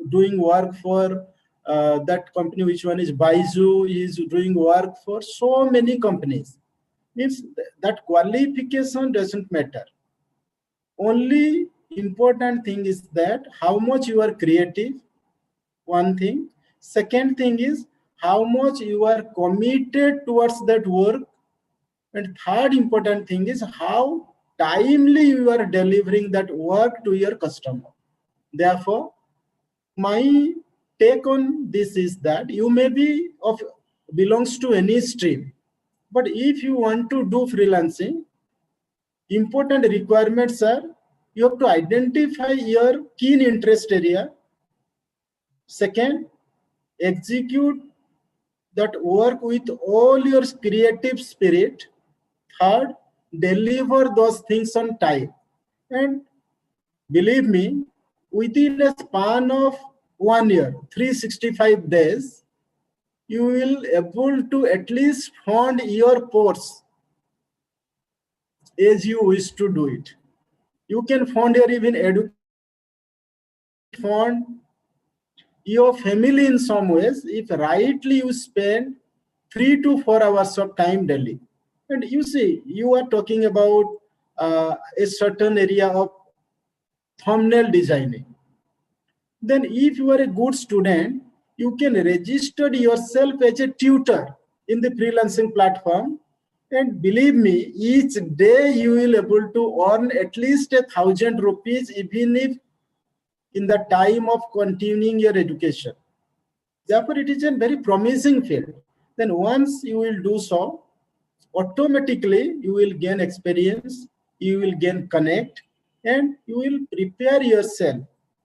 doing work for that company, which one is Baizu. He's doing work for so many companies. Means that qualification doesn't matter. Only important thing is that how much you are creative, one thing. Second thing is how much you are committed towards that work. And third important thing is how timely you are delivering that work to your customer. Therefore, my take on this is that you may be of belongs to any stream, but if you want to do freelancing, important requirements are you have to identify your keen interest area. Second, execute that work with all your creative spirit. Third, deliver those things on time. And believe me, within a span of 1 year, 365 days, you will able to at least fund your course as you wish to do it. You can fund your even education, fund your family in some ways if rightly you spend 3 to 4 hours of time daily. And you see, you are talking about a certain area of thumbnail designing. Then if you are a good student, you can register yourself as a tutor in the freelancing platform. And believe me, each day you will able to earn at least 1,000 rupees, even if in the time of continuing your education. Therefore, it is a very promising field. Then once you will do so, automatically you will gain experience, you will gain connect, and you will prepare yourself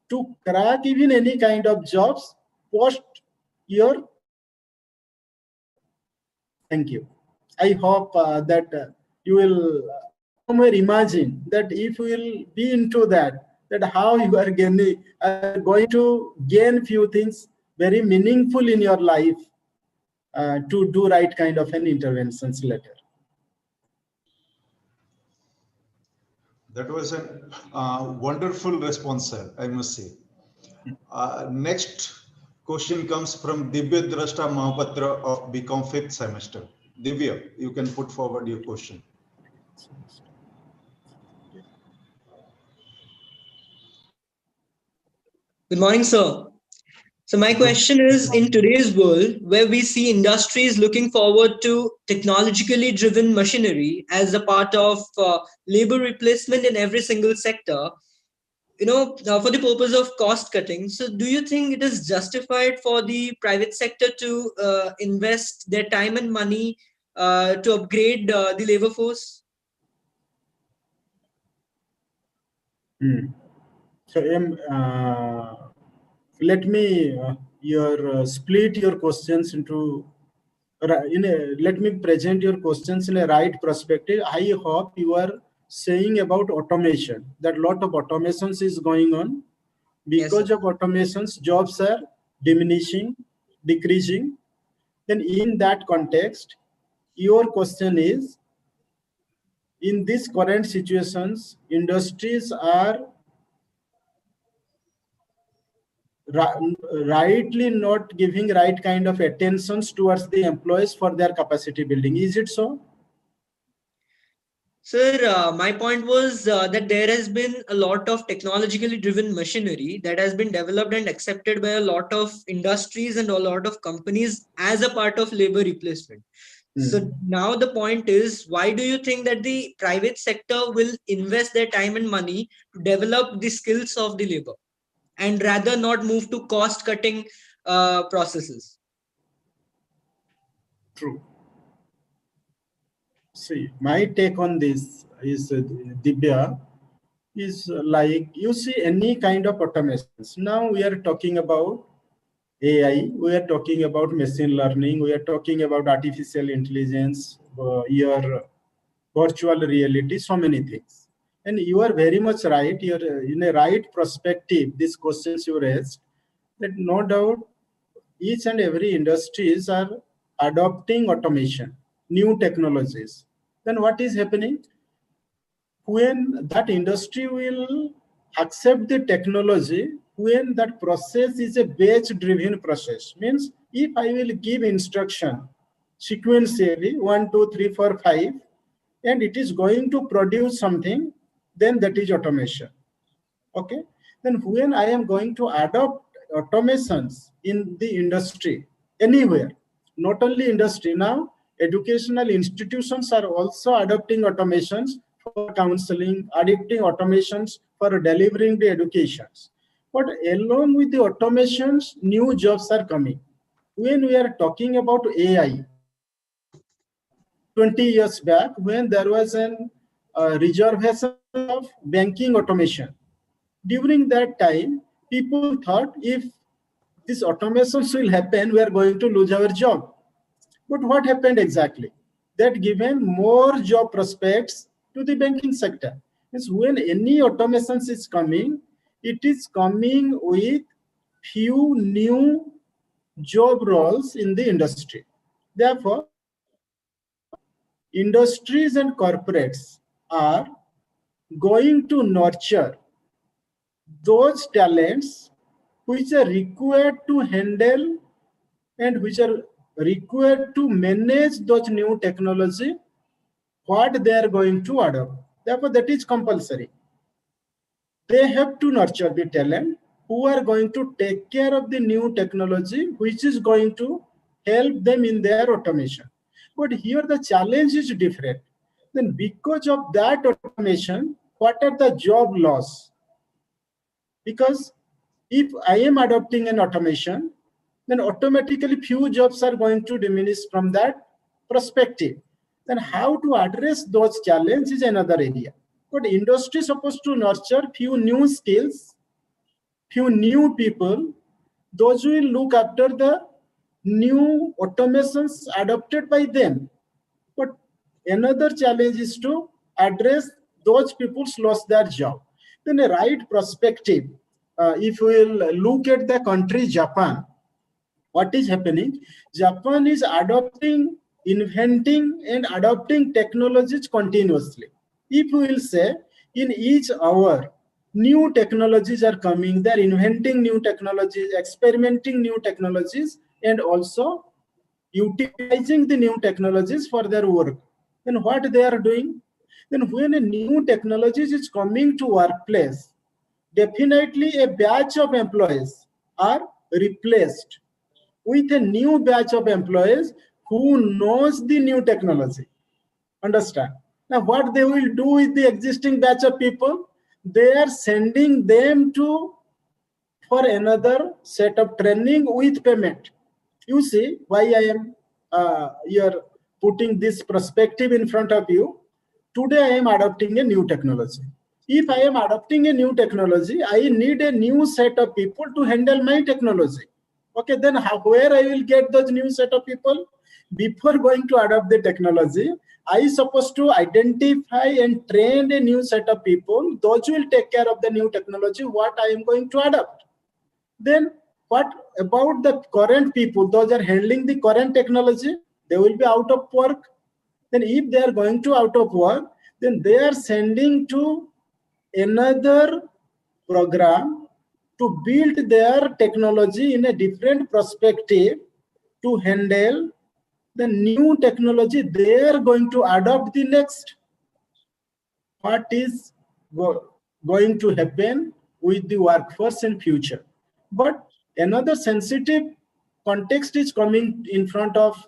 to crack even any kind of jobs post your graduation. Thank you. I hope that you will somewhere imagine that if you will be into that how you are going to gain few things very meaningful in your life to do right kind of an interventions later. That was a wonderful response, sir, I must say. Next question comes from Divya Drashta Mahapatra of BCom 5th semester. Divya, you can put forward your question. Good morning, sir. So my question is, in today's world where we see industries looking forward to technologically driven machinery as a part of labor replacement in every single sector, for the purpose of cost cutting, so do you think it is justified for the private sector to invest their time and money to upgrade the labor force? So let me split your questions into let me present your questions in a right perspective. I hope you are saying about automation, that lot of automations is going on. Because of automations, jobs are diminishing, decreasing. Then in that context, your question is, in these current situations, industries are rightly not giving right kind of attentions towards the employees for their capacity building. Is it so? Sir, my point was that there has been a lot of technologically driven machinery that has been developed and accepted by a lot of industries and a lot of companies as a part of labor replacement. So now the point is, why do you think that the private sector will invest their time and money to develop the skills of the labor and rather not move to cost cutting processes? True. See, my take on this is, Divya, is like, you see any kind of automations. Now we are talking about AI, we are talking about machine learning, we are talking about artificial intelligence, your virtual reality, so many things. And you are very much right. You're in a right perspective, these questions you raised, that no doubt each and every industries are adopting automation, new technologies, then what is happening? When that industry will accept the technology, when that process is a batch driven process, means if I will give instruction sequentially 1 2 3 4 5 and it is going to produce something, then that is automation. Okay, then when I am going to adopt automations in the industry anywhere, not only industry, now educational institutions are also adopting automations for counseling, adopting automations for delivering the educations. But along with the automations, new jobs are coming. When we are talking about AI, 20 years back, when there was an reservation of banking automation, during that time, people thought if this automations will happen, we are going to lose our job. But what happened exactly? That given more job prospects to the banking sector. Means when any automations is coming, it is coming with few new job roles in the industry. Therefore, industries and corporates are going to nurture those talents which are required to handle and which are required to manage those new technology, what they are going to adopt. Therefore, that is compulsory. They have to nurture the talent who are going to take care of the new technology, which is going to help them in their automation. But here the challenge is different. Then because of that automation, what are the job loss? Because if I am adopting an automation, then automatically few jobs are going to diminish from that perspective. Then how to address those challenges is another area. But industry is supposed to nurture few new skills, few new people, those who will look after the new automations adopted by them. But another challenge is to address those people who lost their job. Then a right perspective, if we will look at the country Japan, what is happening? Japan is adopting, inventing and adopting technologies continuously. If we will say in each hour, new technologies are coming, they're inventing new technologies, experimenting new technologies, and also utilizing the new technologies for their work. Then what they are doing? Then when a new technologies is coming to workplace, definitely a batch of employees are replaced with a new batch of employees who knows the new technology. Understand? Now what they will do with the existing batch of people? They are sending them to for another set of training with payment. You see why I am here putting this perspective in front of you. Today I am adopting a new technology. If I am adopting a new technology, I need a new set of people to handle my technology. Okay, then where I will get those new set of people? Before going to adopt the technology, I supposed to identify and train a new set of people. Those will take care of the new technology, what I am going to adopt. Then what about the current people? Those are handling the current technology. They will be out of work. Then if they are going to out of work, then they are sending to another program to build their technology in a different perspective to handle the new technology they are going to adopt the next. What is going to happen with the workforce in future? But another sensitive context is coming in front of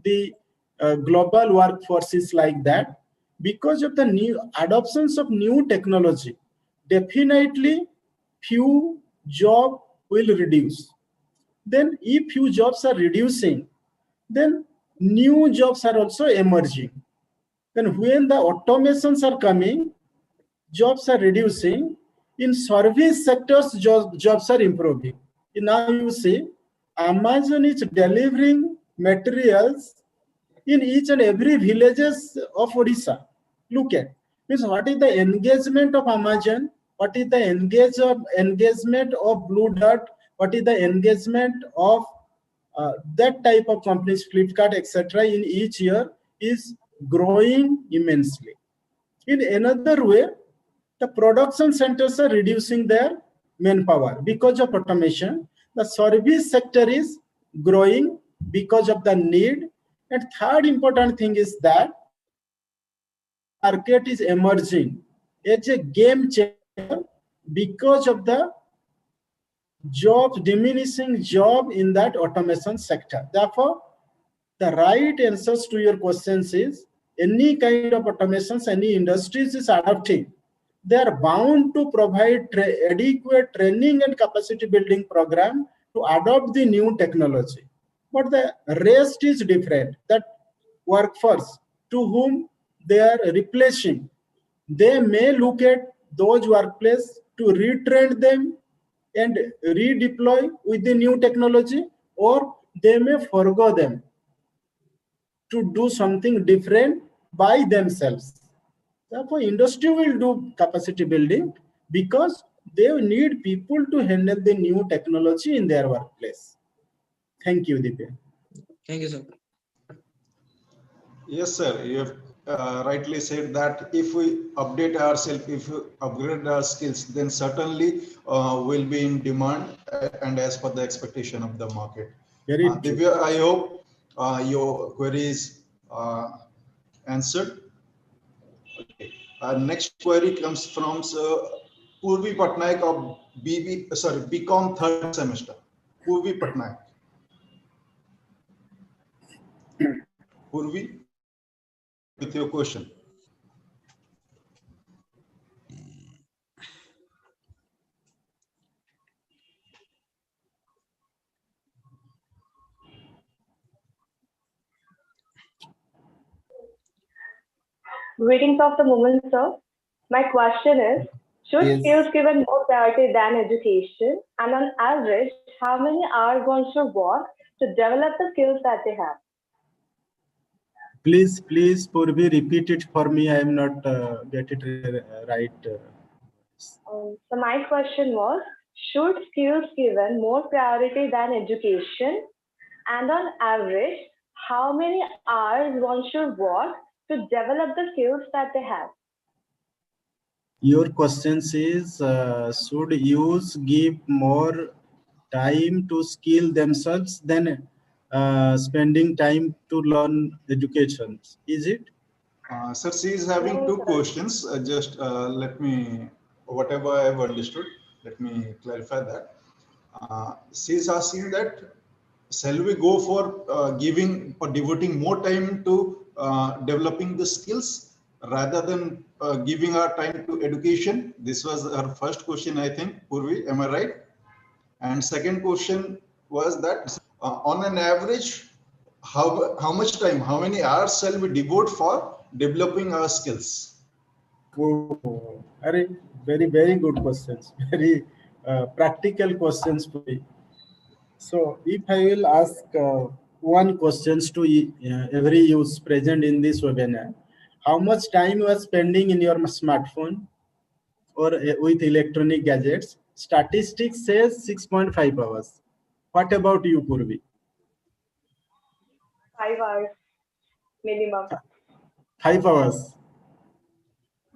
the global workforces like that. Because of the new adoptions of new technology, definitely few job will reduce. Then if few jobs are reducing, then new jobs are also emerging. Then when the automations are coming, jobs are reducing. In service sectors, jobs are improving. Now you see, Amazon is delivering materials in each and every villages of Odisha. Look at means what is the engagement of Amazon? What is the engagement of Blue Dot? What is the engagement of that type of companies, Flipkart, etc., in each year is growing immensely. In another way, the production centers are reducing their manpower because of automation. The service sector is growing because of the need. And third important thing is that digital market is emerging as a game changer because of the diminishing job in that automation sector. Therefore, the right answers to your questions is any kind of automations, any industries is adopting. They are bound to provide adequate training and capacity building program to adopt the new technology. But the rest is different. That workforce to whom they are replacing, they may look at those workplaces to retrain them and redeploy with the new technology, or they may forgo them to do something different by themselves. Therefore, industry will do capacity building because they need people to handle the new technology in their workplace. Thank you, Deepa. Thank you, sir. Yes, sir. You have rightly said that if we update ourselves, if we upgrade our skills, then certainly will be in demand and as per the expectation of the market. Very true. Divya, I hope your query is answered. Okay. Our next query comes from Purvi Patnaik of BCom third semester. Purvi Patnaik. Purvi, with your question. Greetings of the moment, sir. My question is, should Yes. skills given more priority than education? And on average, how many hours one should work to develop the skills that they have? Please, Purvi, repeat it for me. I am not get it right. So my question was, should skills given more priority than education? And on average, how many hours one should work to develop the skills that they have? Your question is, should youth give more time to skill themselves than spending time to learn education? Is it? Sir, she is having two questions. Let me, whatever I have understood, let me clarify that. She is asking that, shall we go for giving or devoting more time to developing the skills rather than giving our time to education? This was her first question, I think. Purvi, am I right? And second question was that on an average, how much time, how many hours shall we devote for developing our skills? Oh, very good questions. Very practical questions for me. So, if I will ask one questions to every youth present in this webinar, how much time you are spending in your smartphone or with electronic gadgets? Statistics says 6.5 hours. What about you, Purvi? 5 hours minimum. 5 hours.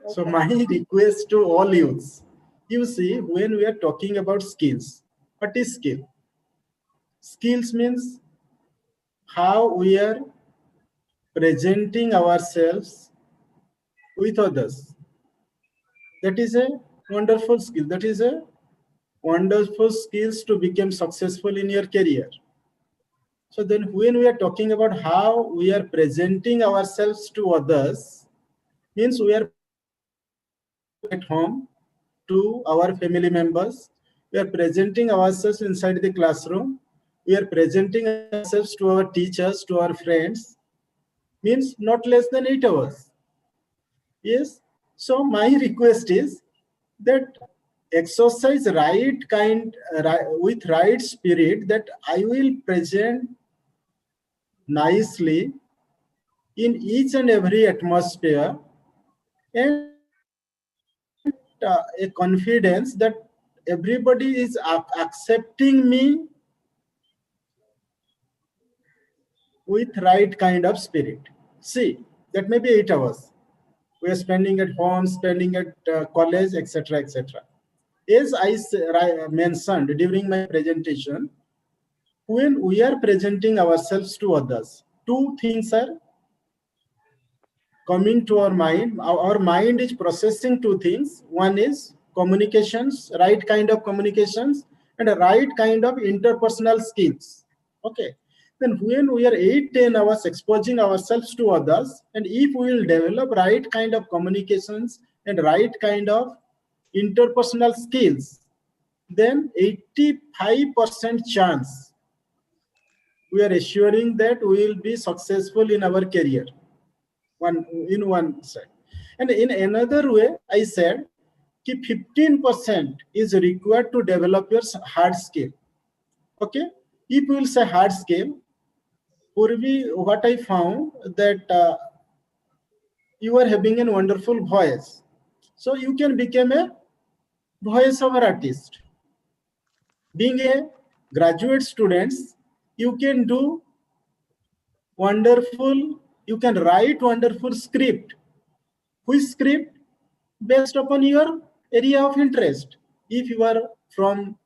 Okay. So my request to all youths, you see, when we are talking about skills, what is skill? Skills means how we are presenting ourselves with others. That is a wonderful skill. That is a wonderful skills to become successful in your career. So then when we are talking about how we are presenting ourselves to others, means we are at home to our family members, we are presenting ourselves inside the classroom, we are presenting ourselves to our teachers, to our friends, means not less than 8 hours. Yes. So my request is that exercise with right spirit, that I will present nicely in each and every atmosphere, and a confidence that everybody is accepting me with right kind of spirit. See, that may be 8 hours. We are spending at home, spending at college, etc., etc. As I mentioned during my presentation, when we are presenting ourselves to others, two things are coming to our mind. Our mind is processing two things. One is communications, right kind of communications, and a right kind of interpersonal skills. Okay. Then when we are 8-10 hours exposing ourselves to others, and if we will develop right kind of communications and right kind of interpersonal skills, then 85% chance we are assuring that we will be successful in our career. One side. And in another way, I said, 15% is required to develop your hard skill. Okay? If we will say hard skill, Purvi, what I found that you are having a wonderful voice. So you can become a voiceover artist. Being a graduate student, you can do wonderful, you can write wonderful script. Which script? Based upon your area of interest. If you are from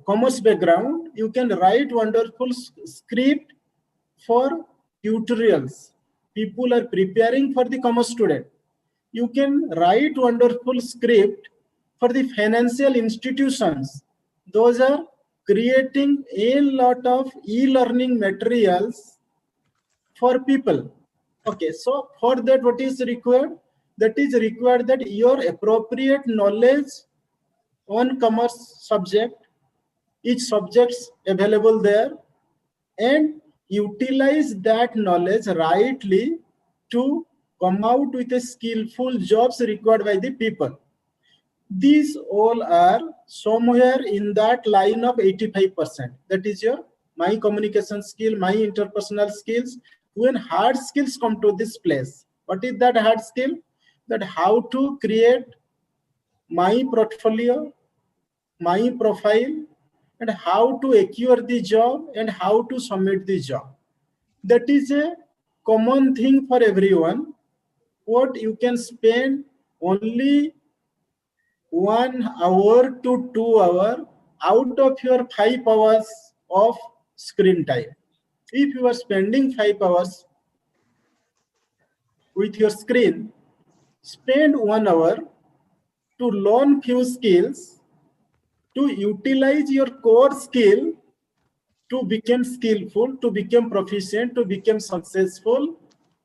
commerce background, you can write wonderful script for tutorials. People are preparing for the commerce student. You can write wonderful script for the financial institutions. Those are creating a lot of e-learning materials for people. Okay, so for that, what is required? That is required that your appropriate knowledge on commerce subject, each subjects available there, and utilize that knowledge rightly to come out with a skillful jobs required by the people. These all are somewhere in that line of 85%. That is your my communication skill, my interpersonal skills. When hard skills come to this place, what is that hard skill? That how to create my portfolio, my profile, and how to acquire the job and how to submit the job. That is a common thing for everyone. What you can spend only 1 hour to 2 hours out of your 5 hours of screen time. If you are spending 5 hours with your screen, spend 1 hour to learn few skills, to utilize your core skill to become skillful, to become proficient, to become successful,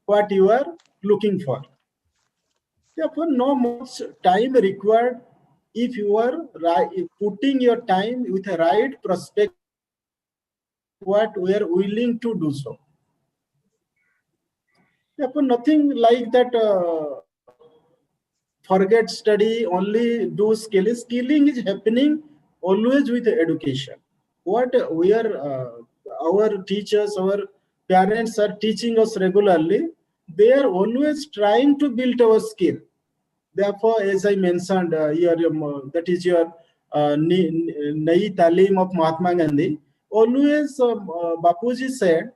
what you are looking for. Therefore, no much time required if you are putting your time with a right perspective, what we are willing to do so. Therefore, nothing like that forget study, only do skilling. Skilling is happening always with education. What we are, our teachers, our parents are teaching us regularly, they are always trying to build our skill. Therefore, as I mentioned, that is your Nai Talim of Mahatma Gandhi. Always, Bapuji said,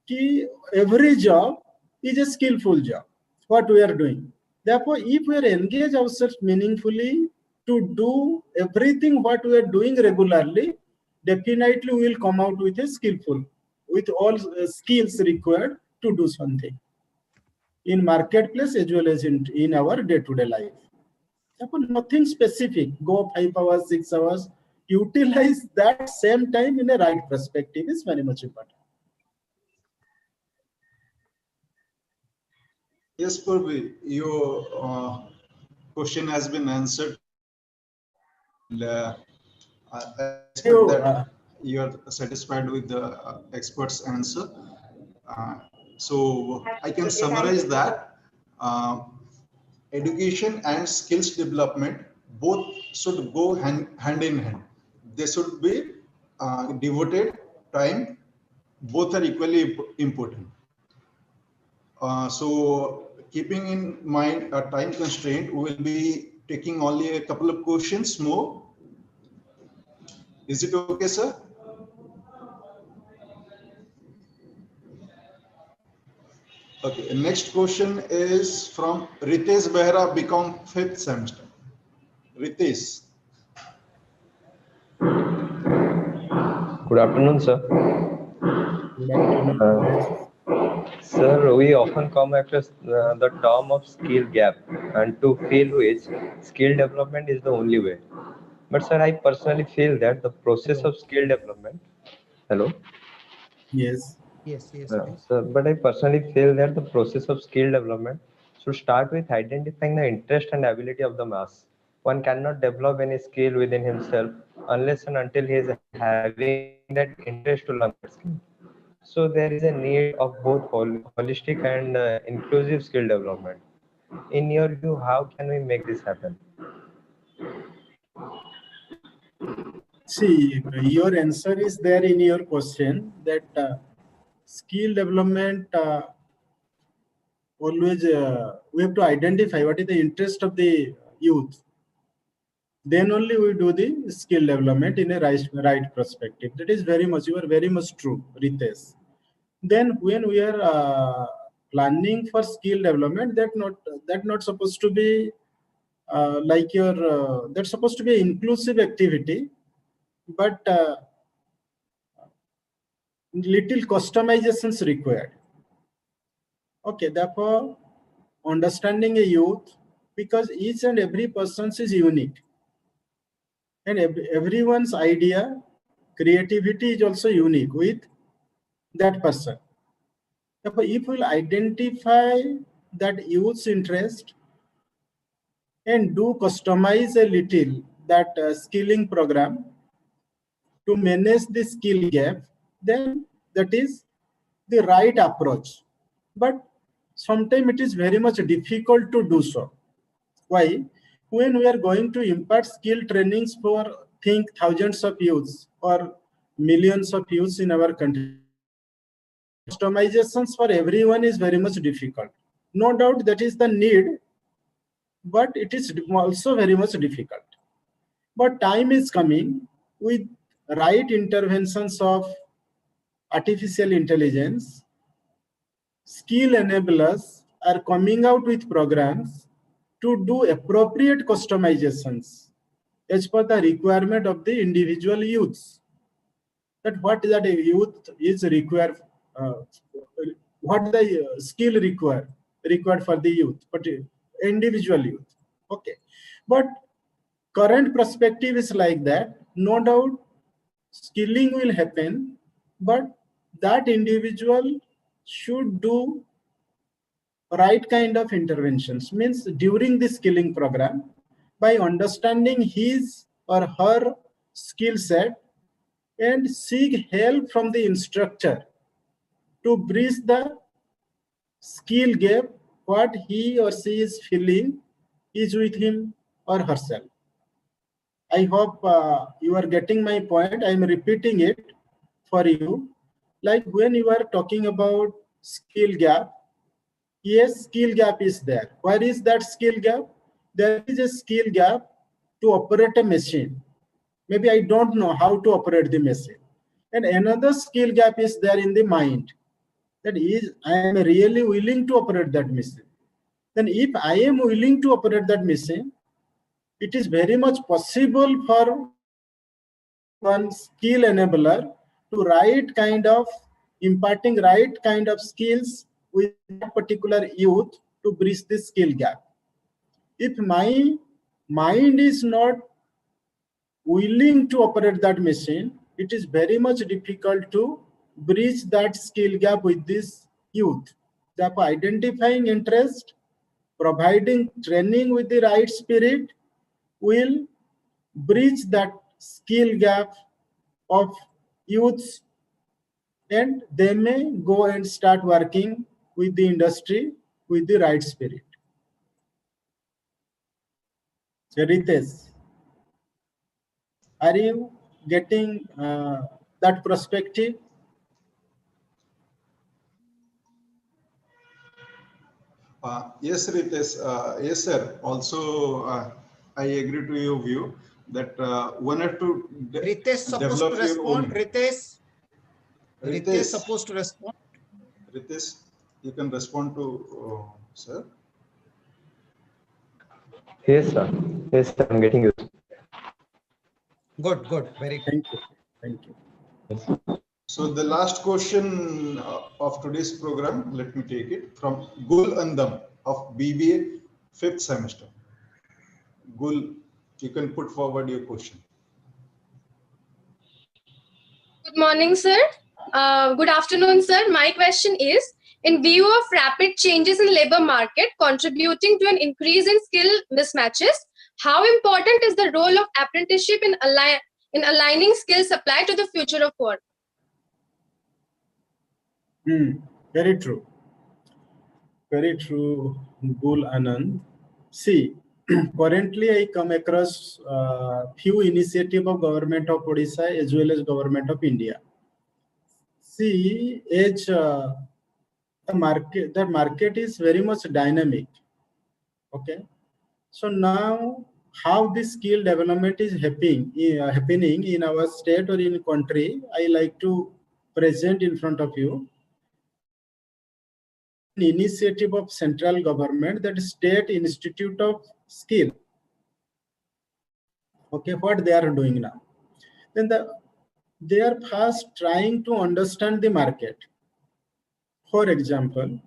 ki every job is a skillful job, what we are doing. Therefore, if we are engaged ourselves meaningfully to do everything what we are doing regularly, definitely we will come out with a skillful, with all skills required to do something in marketplace as well as in our day-to-day life. Therefore, nothing specific. Go 5 hours, 6 hours. Utilize that same time in a right perspective is very much important. Yes, Purvi, your question has been answered. And, I expect that you are satisfied with the expert's answer. So I can summarize that education and skills development both should go hand in hand. They should be devoted time. Both are equally important. So keeping in mind a time constraint, we will be taking only a couple of questions more. Is it okay, sir? Okay, next question is from Ritesh Behra, become 5th semester. Ritesh. Good afternoon, sir. Good afternoon, Ritesh. Sir, we often come across the term of skill gap, and to fill which skill development is the only way. But, sir, I personally feel that the process Hello. of skill development, hello, Yes. Yes, please. sir, but I personally feel that the process of skill development should start with identifying the interest and ability of the mass. One cannot develop any skill within himself unless and until he is having that interest to learn that skill. So there is a need of both holistic and inclusive skill development. In your view, how can we make this happen? See, your answer is there in your question that skill development always we have to identify what is the interest of the youth. Then only we do the skill development in a right perspective. That is very much, you are very much true, Ritesh. Then when we are planning for skill development, that not supposed to be like your that's supposed to be an inclusive activity, but little customizations required. Okay, therefore, understanding a youth, because each and every person is unique, and everyone's idea, creativity is also unique with that person. Therefore, if we'll identify that youth's interest and do customize a little that skilling program to manage the skill gap, then that is the right approach. But sometimes it is very much difficult to do so. Why? When we are going to impart skill trainings for think thousands of youths or millions of youths in our country, customizations for everyone is very much difficult. No doubt that is the need, but it is also very much difficult. But time is coming with right interventions of artificial intelligence. Skill enablers are coming out with programs to do appropriate customizations as per the requirement of the individual youths. That what that a youth is required, what the skill required for the youth, but individual youth. Okay, but current perspective is like that. No doubt, skilling will happen, but that individual should do right kind of interventions. Means during the skilling program, by understanding his or her skill set and seek help from the instructor to bridge the skill gap what he or she is feeling is with him or herself. I hope you are getting my point. I am repeating it for you. Like when you are talking about skill gap, yes, skill gap is there. Where is that skill gap? There is a skill gap to operate a machine. Maybe I don't know how to operate the machine. And another skill gap is there in the mind. That is, I am really willing to operate that machine. Then if I am willing to operate that machine, it is very much possible for one skill enabler to right kind of imparting right kind of skills with that particular youth to bridge the skill gap. If my mind is not willing to operate that machine, it is very much difficult to bridge that skill gap with this youth. Therefore, identifying interest, providing training with the right spirit will bridge that skill gap of youths, and they may go and start working with the industry with the right spirit. Ritesh, are you getting that perspective? Yes, Ritesh. Yes, sir. Also, I agree to your view that one have to Ritesh supposed to develop your respond. own. Ritesh Ritesh, supposed to respond. Ritesh. you can respond to sir. Yes, sir. Yes, sir. I'm getting you. Good, good, very good. Thank you. Thank you. So the last question of today's program, let me take it from Gul Andam of BBA 5th semester. Gul, you can put forward your question. Good morning, sir. Good afternoon, sir. My question is, in view of rapid changes in labor market contributing to an increase in skill mismatches, how important is the role of apprenticeship in aligning skill supply to the future of work? Very true. Very true, Gul Anand. See, currently I come across few initiative of government of Odisha as well as government of India. See, as the market is very much dynamic. Okay, so now how this skill development is happening in our state or in country, I like to present in front of you. An initiative of central government, that State Institute of Skill. Okay, what they are doing now? Then they are first trying to understand the market. For example,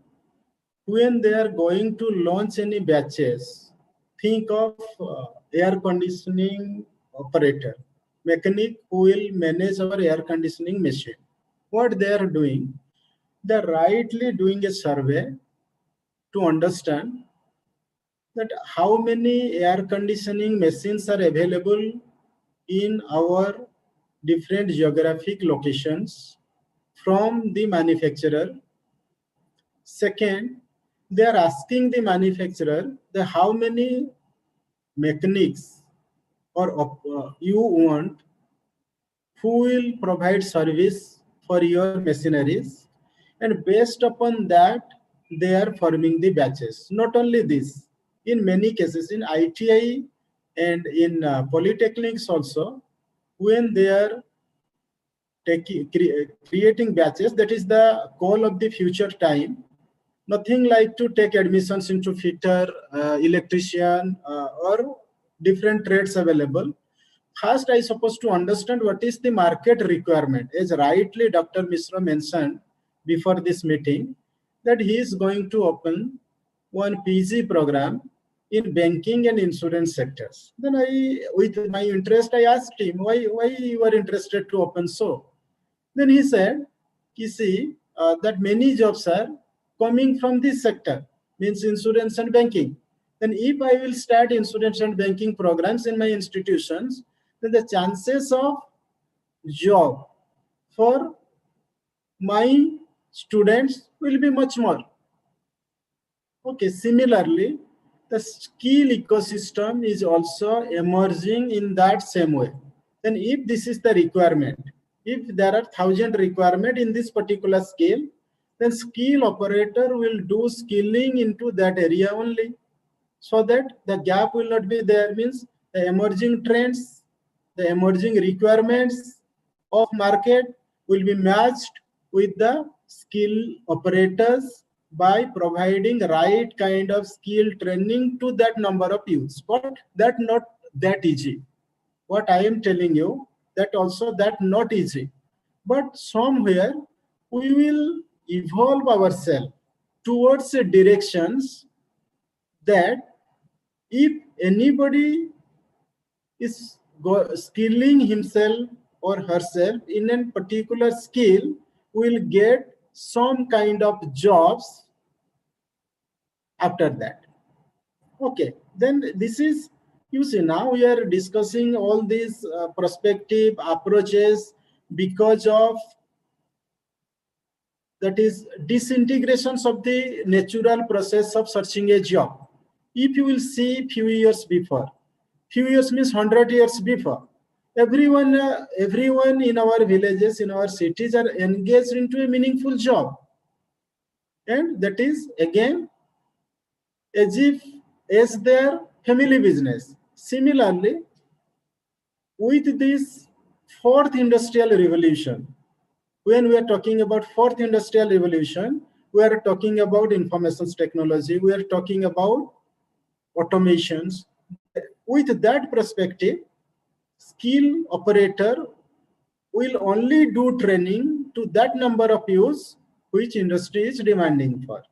when they are going to launch any batches, think of air conditioning operator, mechanic who will manage our air conditioning machine. What they are doing? They are rightly doing a survey to understand that how many air conditioning machines are available in our different geographic locations from the manufacturer. Second, they are asking the manufacturer that how many mechanics or you want who will provide service for your machineries, and based upon that they are forming the batches. Not only this, in many cases in ITI and in polytechnics also, when they are creating batches, that is the call of the future time. Nothing like to take admissions into fitter, electrician, or different trades available. First, I suppose to understand what is the market requirement. As rightly Dr. Mishra mentioned before this meeting, that he is going to open one PG program in banking and insurance sectors. Then with my interest, I asked him, why you are interested to open so? Then he said, you see, that many jobs are coming from this sector, means insurance and banking. Then if I will start insurance and banking programs in my institutions, then the chances of job for my students will be much more. Okay, similarly, the skill ecosystem is also emerging in that same way. Then if this is the requirement, if there are 1,000 requirement in this particular skill, then skill operator will do skilling into that area only, so that the gap will not be there. Means the emerging trends, the emerging requirements of market will be matched with the skill operators by providing right kind of skill training to that number of youths. But that not that easy. What I am telling you, that also that not easy. But somewhere we will evolve ourselves towards directions that if anybody is skilling himself or herself in a particular skill, will get some kind of jobs after that. Okay, then this is, you see, now we are discussing all these prospective approaches because of that is disintegrations of the natural process of searching a job. If you will see few years before, few years means 100 years before, everyone in our villages, in our cities are engaged into a meaningful job, and that is again as their family business. Similarly, with this fourth industrial revolution, when we are talking about fourth industrial revolution, we are talking about information technology, we are talking about automations. With that perspective, skill operator will only do training to that number of use which industry is demanding for.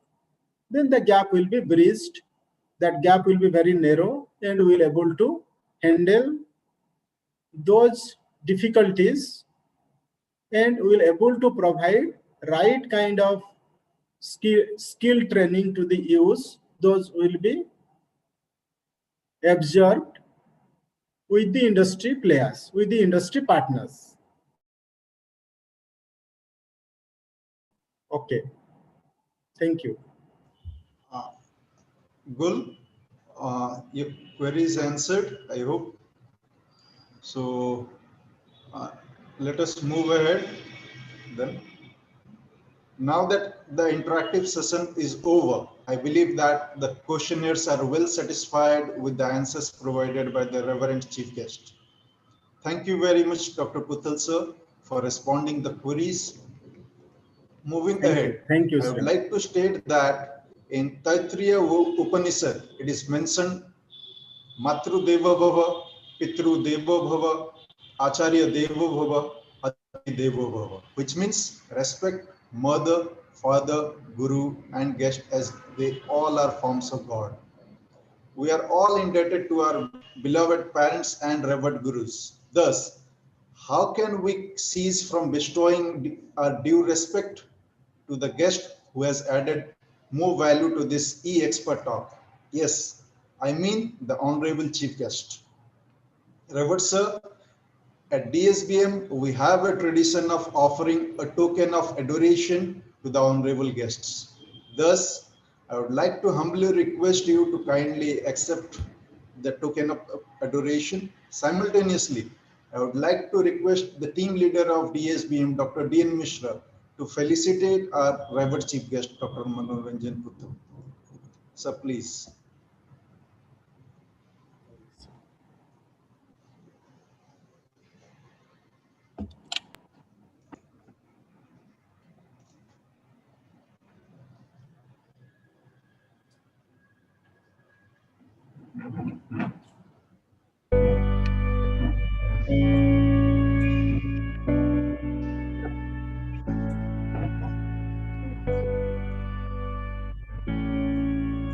Then the gap will be bridged. That gap will be very narrow and we will able to handle those difficulties and we will able to provide right kind of skill training to the use. Those will be absorbed with the industry players, with the industry partners. Okay, thank you. Gul, your query is answered, I hope. So let us move ahead then. Now that the interactive session is over, I believe that the questionnaires are well satisfied with the answers provided by the Reverend Chief Guest. Thank you very much, Dr. Puthal sir, for responding the queries. Moving ahead, Thank you, I would sir. like to state that in Taittiriya Upanishad, it is mentioned Matru Deva Bhava, Pitru Deva Bhava, Acharya Deva Bhava, Ati Deva Bhava, which means respect mother, father, guru, and guest as they all are forms of God. We are all indebted to our beloved parents and revered gurus. Thus, how can we cease from bestowing our due respect to the guest who has added more value to this e-expert talk? Yes, I mean the Honorable Chief Guest. Revered Sir, at DSBM, we have a tradition of offering a token of adoration to the honorable guests. Thus, I would like to humbly request you to kindly accept the token of adoration. Simultaneously, I would like to request the team leader of DSBM, Dr. D.N. Mishra, to felicitate our revered chief guest, Dr. Manoranjan Puthal. Sir, please.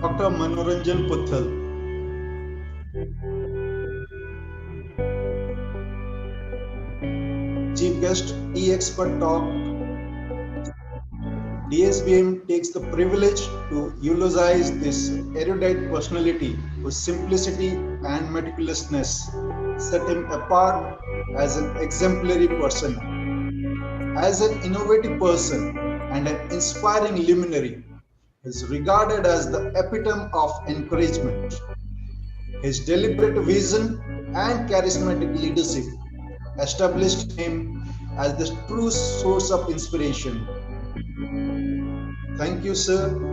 Dr. Manoranjan Puthal. Chief guest, e-expert talk. DSBM takes the privilege to eulogize this erudite personality whose simplicity and meticulousness set him apart as an exemplary person, as an innovative person, and an inspiring luminary. He is regarded as the epitome of encouragement. His deliberate vision and charismatic leadership established him as the true source of inspiration. Thank you, sir.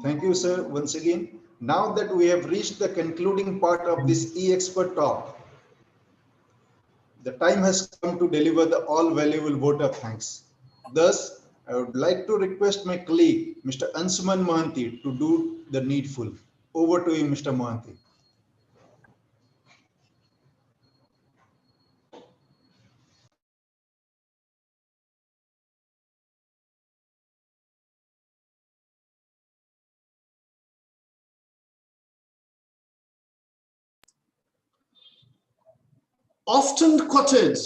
Thank you, sir, once again. Now that we have reached the concluding part of this e-expert talk, the time has come to deliver the all valuable vote of thanks. Thus, I would like to request my colleague, Mr. Ansuman Mohanty, to do the needful. Over to you, Mr. Mohanty. Often quoted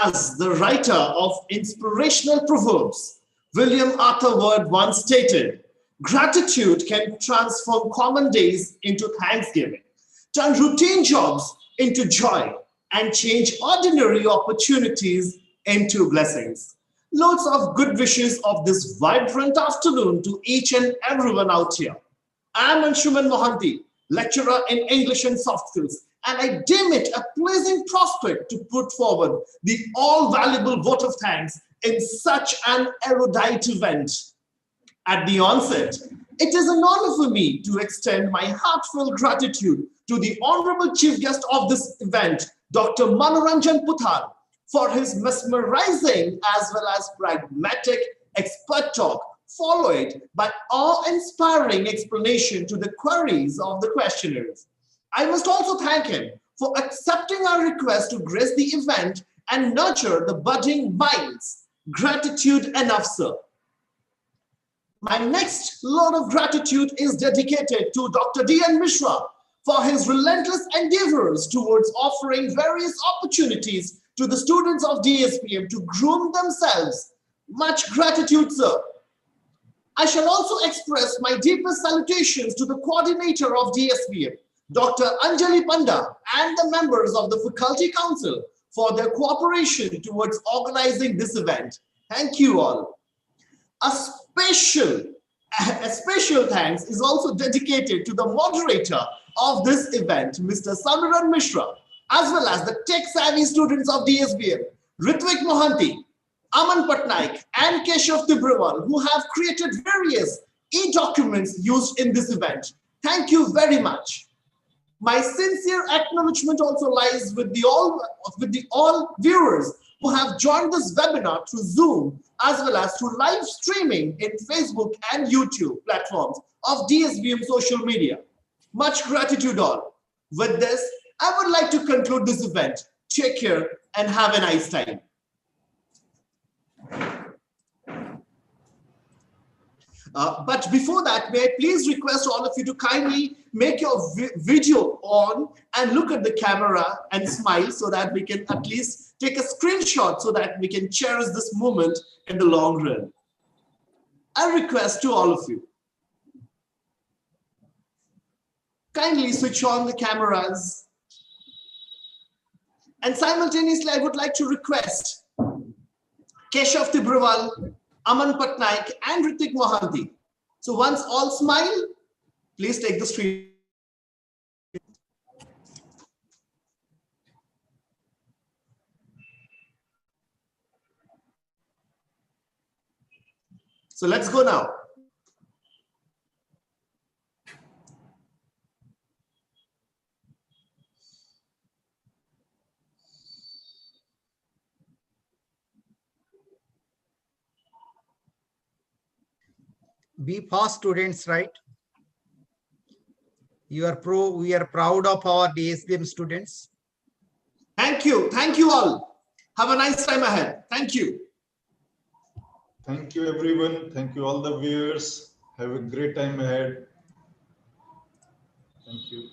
as the writer of inspirational proverbs, William Arthur Ward once stated, "Gratitude can transform common days into thanksgiving, turn routine jobs into joy, and change ordinary opportunities into blessings." Loads of good wishes of this vibrant afternoon to each and everyone out here. I'm Anshuman Mohanty, lecturer in English and soft skills, and I deem it a pleasing prospect to put forward the all-valuable vote of thanks in such an erudite event. At the onset, it is an honor for me to extend my heartfelt gratitude to the Honorable Chief Guest of this event, Dr. Manoranjan Puthal, for his mesmerizing as well as pragmatic expert talk, followed by awe-inspiring explanation to the queries of the questioners. I must also thank him for accepting our request to grace the event and nurture the budding minds. Gratitude enough, sir. My next load of gratitude is dedicated to Dr. D.N. Mishra for his relentless endeavors towards offering various opportunities to the students of DSPM to groom themselves. Much gratitude, sir. I shall also express my deepest salutations to the coordinator of DSPM, Dr. Anjali Panda, and the members of the Faculty Council for their cooperation towards organizing this event. Thank you all. A special thanks is also dedicated to the moderator of this event, Mr. Samiran Mishra, as well as the tech-savvy students of DSBM, Ritvik Mohanty, Aman Patnaik, and Keshav Tibrewal, who have created various e-documents used in this event. Thank you very much. My sincere acknowledgement also lies with the all viewers who have joined this webinar through Zoom as well as through live streaming in Facebook and YouTube platforms of DSBM social media. Much gratitude all. With this, I would like to conclude this event. Take care and have a nice time. But before that, may I please request all of you to kindly make your video on and look at the camera and smile so that we can at least take a screenshot so that we can cherish this moment in the long run. A request to all of you. Kindly switch on the cameras. And simultaneously, I would like to request Keshav Tibrewal, Aman Patnaik, and Ritik Mohanty. So once all smile, please take the screen. So let's go now. Be fast, students, right? We are proud of our DSBM students. Thank you. Thank you all. Have a nice time ahead. Thank you. Thank you, everyone. Thank you, all the viewers. Have a great time ahead. Thank you.